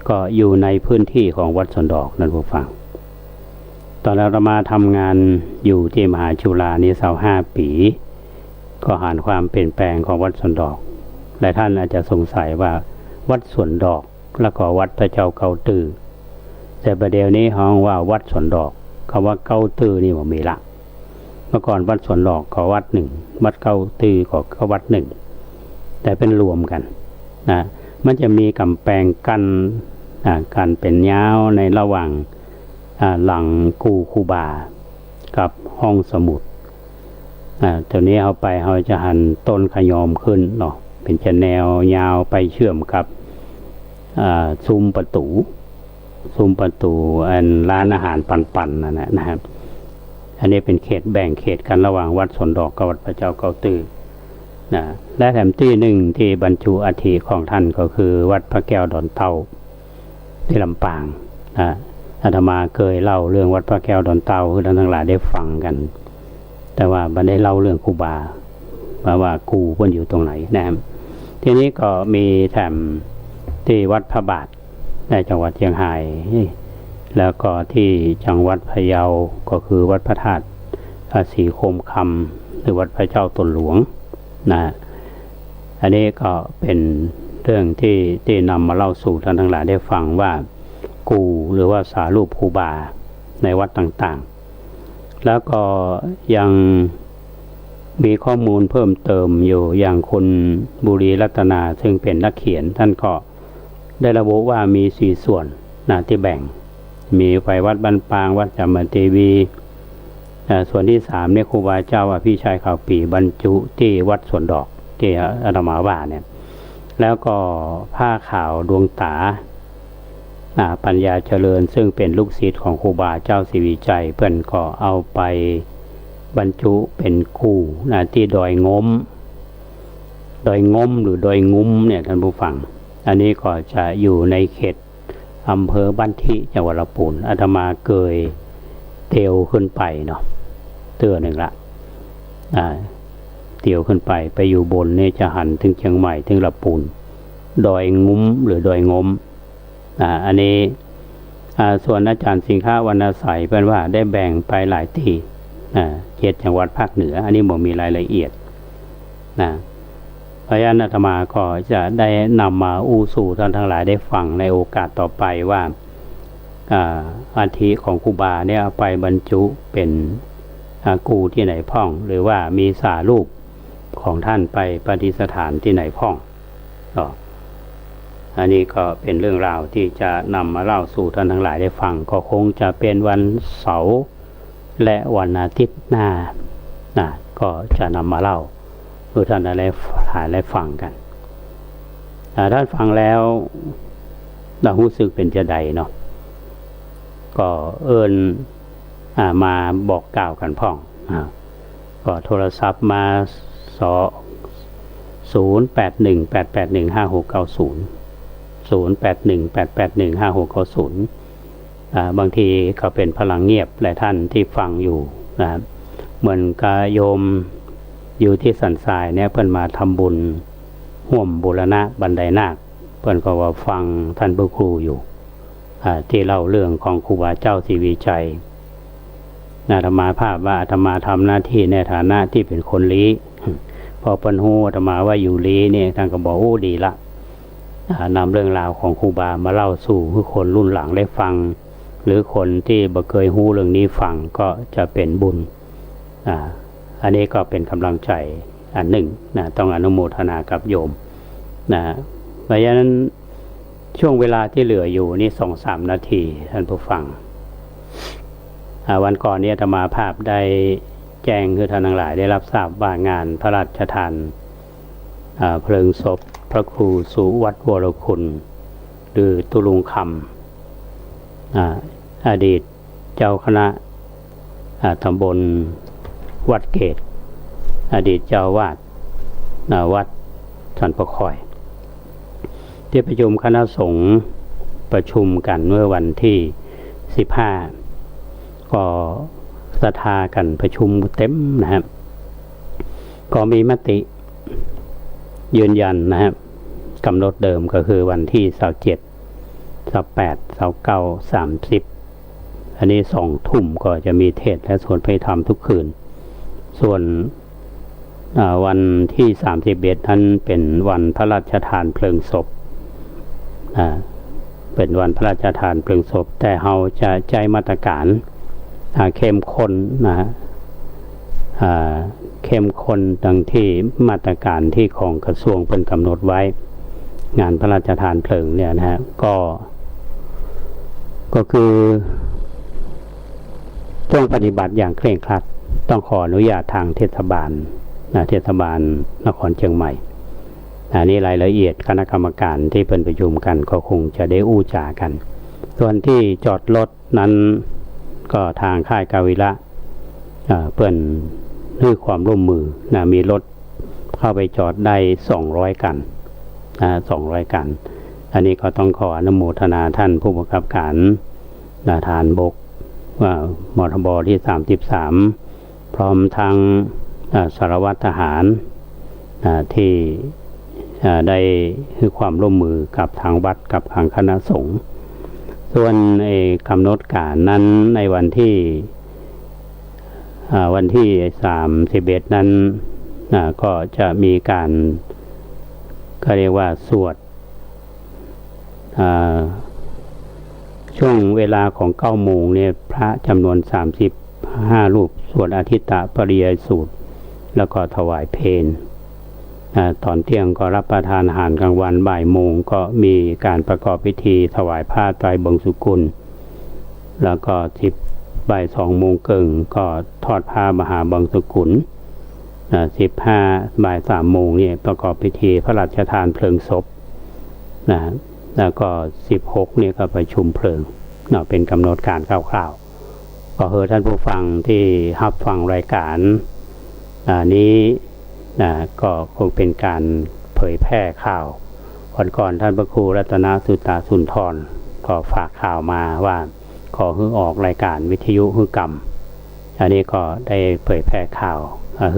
ก็อยู่ในพื้นที่ของวัดสวนดอกนั่นผู้ฟังตอนเรามาทำงานอยู่ที่มหาจุฬานี้25 ปีก็เห็นความเปลี่ยนแปลงของวัดสวนดอกหลายท่านอาจจะสงสัยว่าวัดสวนดอกแล้วก็วัดพระเจ้าเกาตื้อแต่ประเดี๋ยวนี้ฮ้องว่าวัดสวนดอกคำว่าเกาตื้อนี่บ่มีละเมื่อก่อนวัดสวนดอกก็วัดหนึ่งวัดเกาตื้อก็วัดหนึ่งแต่เป็นรวมกันนะมันจะมีกำแพงกั้นการเป็นยาวในระหว่างหลังกูคูบากับห้องสมุดตัวนี้เอาไปเราจะหันต้นขยอมขึ้นเนาะเป็นจะแนวยาวไปเชื่อมกับซุ้มประตูอันร้านอาหารปันนั่นนะครับอันนี้เป็นเขตแบ่งเขตกันระหว่างวัดสวนดอกกับวัดพระเจ้าเกาตื้อนะและแถมที่หนึ่งที่บรรจุอัฐิของท่านก็คือวัดพระแก้วดอนเต้าที่ลำปางอาตมาเคยเล่าเรื่องวัดพระแก้วดอนเต้าคือท่านทั้งหลายได้ฟังกันแต่ว่าไม่ได้เล่าเรื่องครูบาว่าครูเพิ่นอยู่ตรงไหนนะครับทีนี้ก็มีแถมที่วัดพระบาทในจังหวัดเชียงรายแล้วก็ที่จังหวัดพะเยาก็คือวัดพระธาตุศรีโคมคำหรือวัดพระเจ้าตนหลวงนะอันนี้ก็เป็นเรื่องที่นำมาเล่าสู่ท่านทั้งหลายได้ฟังว่ากูหรือว่าสารูปครูบาในวัดต่างๆแล้วก็ยังมีข้อมูลเพิ่มเติมอยู่อย่างคุณบุรีรัตนาซึ่งเป็นนักเขียนท่านก็ได้ระบุว่ามี4 ส่วนที่แบ่งมีไปวัดบ้านปางวัดจามเทวีส่วนที่3เนี่ยครูบาเจ้าอภิชัยข่าวปีบรรจุที่วัดสวนดอกที่อาตมาว่าเนี่ยแล้วก็ผ้าขาวดวงตาปัญญาเจริญซึ่งเป็นลูกศิษย์ของครูบาเจ้าศรีวิชัยเพื่อนก็เอาไปบรรจุเป็นคู่ที่ดอยงมหรือดอยงุ้มเนี่ยท่านผู้ฟังอันนี้ก็จะอยู่ในเขตอำเภอบ้านทิจังหวัดลำพูนอาตมาเกยเตียวขึ้นไปเนาะเตือหนึ่งละเตียวขึ้นไปอยู่บนเนี่ยจะหันถึงเชียงใหม่ถึงลำพูนดอยงุ้มหรือดอยงมอันนี้ส่วนอาจารย์สิงค้าวรรณใสเป็นว่าได้แบ่งไปหลายที่เขตจังหวัดภาคเหนืออันนี้บ่มีรายละเอียดเพราะฉะนั้นอาตมาก็จะได้นำมาอู้สู่ท่านทั้งหลายได้ฟังในโอกาสต่อไปว่าอัฐิของครูบาเนี่ยเอาไปบรรจุเป็นกูที่ไหนพ่องหรือว่ามีสารูปของท่านไปประดิษฐานที่ไหนพ่องอันนี้ก็เป็นเรื่องราวที่จะนำมาเล่าสู่ท่านทั้งหลายได้ฟังก็คงจะเป็นวันเสาร์และวันอาทิตย์หน้าก็จะนำมาเล่าเพื่อท่านได้ฟังกันท่านฟังแล้วเรารู้สึกเป็นจะใดเนาะก็มาบอกกล่าวกันพ่องก็โทรศัพท์มา0818815690 0818815690บางทีก็เป็นพลังเงียบหลายท่านที่ฟังอยู่นะครับเหมือนกาโยมอยู่ที่สันทรายเนี่ยเพิ่นมาทำบุญห่วมบูรณะบันไดนาคเพิ่นก็ว่าฟังท่านพระครูอยู่ที่เล่าเรื่องของครูบาเจ้าศรีวิชัยอาตมาภาพว่าอาตมาทำหน้าที่ในฐานะที่เป็นคนลี้พอเพิ่นฮู้อาตมาว่าอยู่ลี้เนี่ยท่านก็บอกโอ้ดีละนำเรื่องราวของครูบามาเล่าสู่ให้คนรุ่นหลังได้ฟังหรือคนที่บ่เคยฮู้เรื่องนี้ฟังก็จะเป็นบุญอันนี้ก็เป็นกำลังใจอันหนึ่งต้องอนุโมทนากับโยมเพราะฉะนั้นช่วงเวลาที่เหลืออยู่นี่ 2-3 นาทีท่านผู้ฟังวันก่อนนี้อาตมาภาพได้แจ้งคือท่านทั้งหลายได้รับทราบว่างานพระราชทานเพลิงศพพระครูสุวัฒน์วรคุณหรือตุลุงคำอดีตเจ้าคณะตำบลวัดเกตอดีตเจ้าวาดวัดสันปะคอยที่ประชุมคณะสงฆ์ประชุมกันเมื่อวันที่15 ก็ศรัทธากันประชุมเต็มนะครับก็มีมติยืนยันนะครับกำหนดเดิมก็คือวันที่27 28 29 30อันนี้2 ทุ่มก็จะมีเทศน์และสวดพระธรรมทุกคืนส่วนวันที่31นั้นเป็นวันพระราชทานเพลิงศพเป็นวันพระราชทานเพลิงศพแต่เราจะใจมาตรการเข้มข้นเข้มข้นดังที่มาตรการที่ของกระทรวงเป็นกำหนดไว้งานพระราชทานเพลิงเนี่ยนะฮะก็คือต้องปฏิบัติอย่างเคร่งครัดต้องขออนุญาตทางเทศบาลนครเชียงใหม่นี่รายละเอียดคณะกรรมการที่เป็นประชุมกันก็คงจะได้อู้จากันส่วนที่จอดรถนั้นก็ทางค่ายกาวิระเปิ้นให้ความร่วมมือมีรถเข้าไปจอดได้200 กัน200 กันอันนี้ก็ต้องขออนุโมทนาท่านผู้บังคับการทหารบกมทบที่33พร้อมทั้งสารวัตรทหารที่ได้ให้ความร่วมมือกับทางวัดกับทางคณะสงฆ์ส่วนกำหนดการนั้นในวันที่31นั้นก็จะมีการก็เรียกว่าสวดช่วงเวลาของ9 โมงเนี่ยพระจำนวน35 รูปสวดอทิตตปริยสูตรแล้วก็ถวายเพลตอนเที่ยงก็รับประทานอาหารกลางวันบ่ายโมงก็มีการประกอบพิธีถวายผ้าไตรบงสุกุลแล้วก็บ่าย2 โมงครึ่งก็ทอดผ้ามหาบังสุกุล15 บ่าย 3 โมงเนี่ยประกอบพิธีพระราชทานเพลิงศพแล้วก็16เนี่ยก็ประชุมเพลิงเป็นกำหนดการคร่าวๆก็ท่านผู้ฟังที่รับฟังรายการนี้ก็คงเป็นการเผยแพร่ข่าวก่อนท่านพระครูรัตนสุตตสุนทรก็ฝากข่าวมาว่าขอให้ออกรายการวิทยุฮึกรรมอันนี้ก็ได้เผยแพร่ข่าว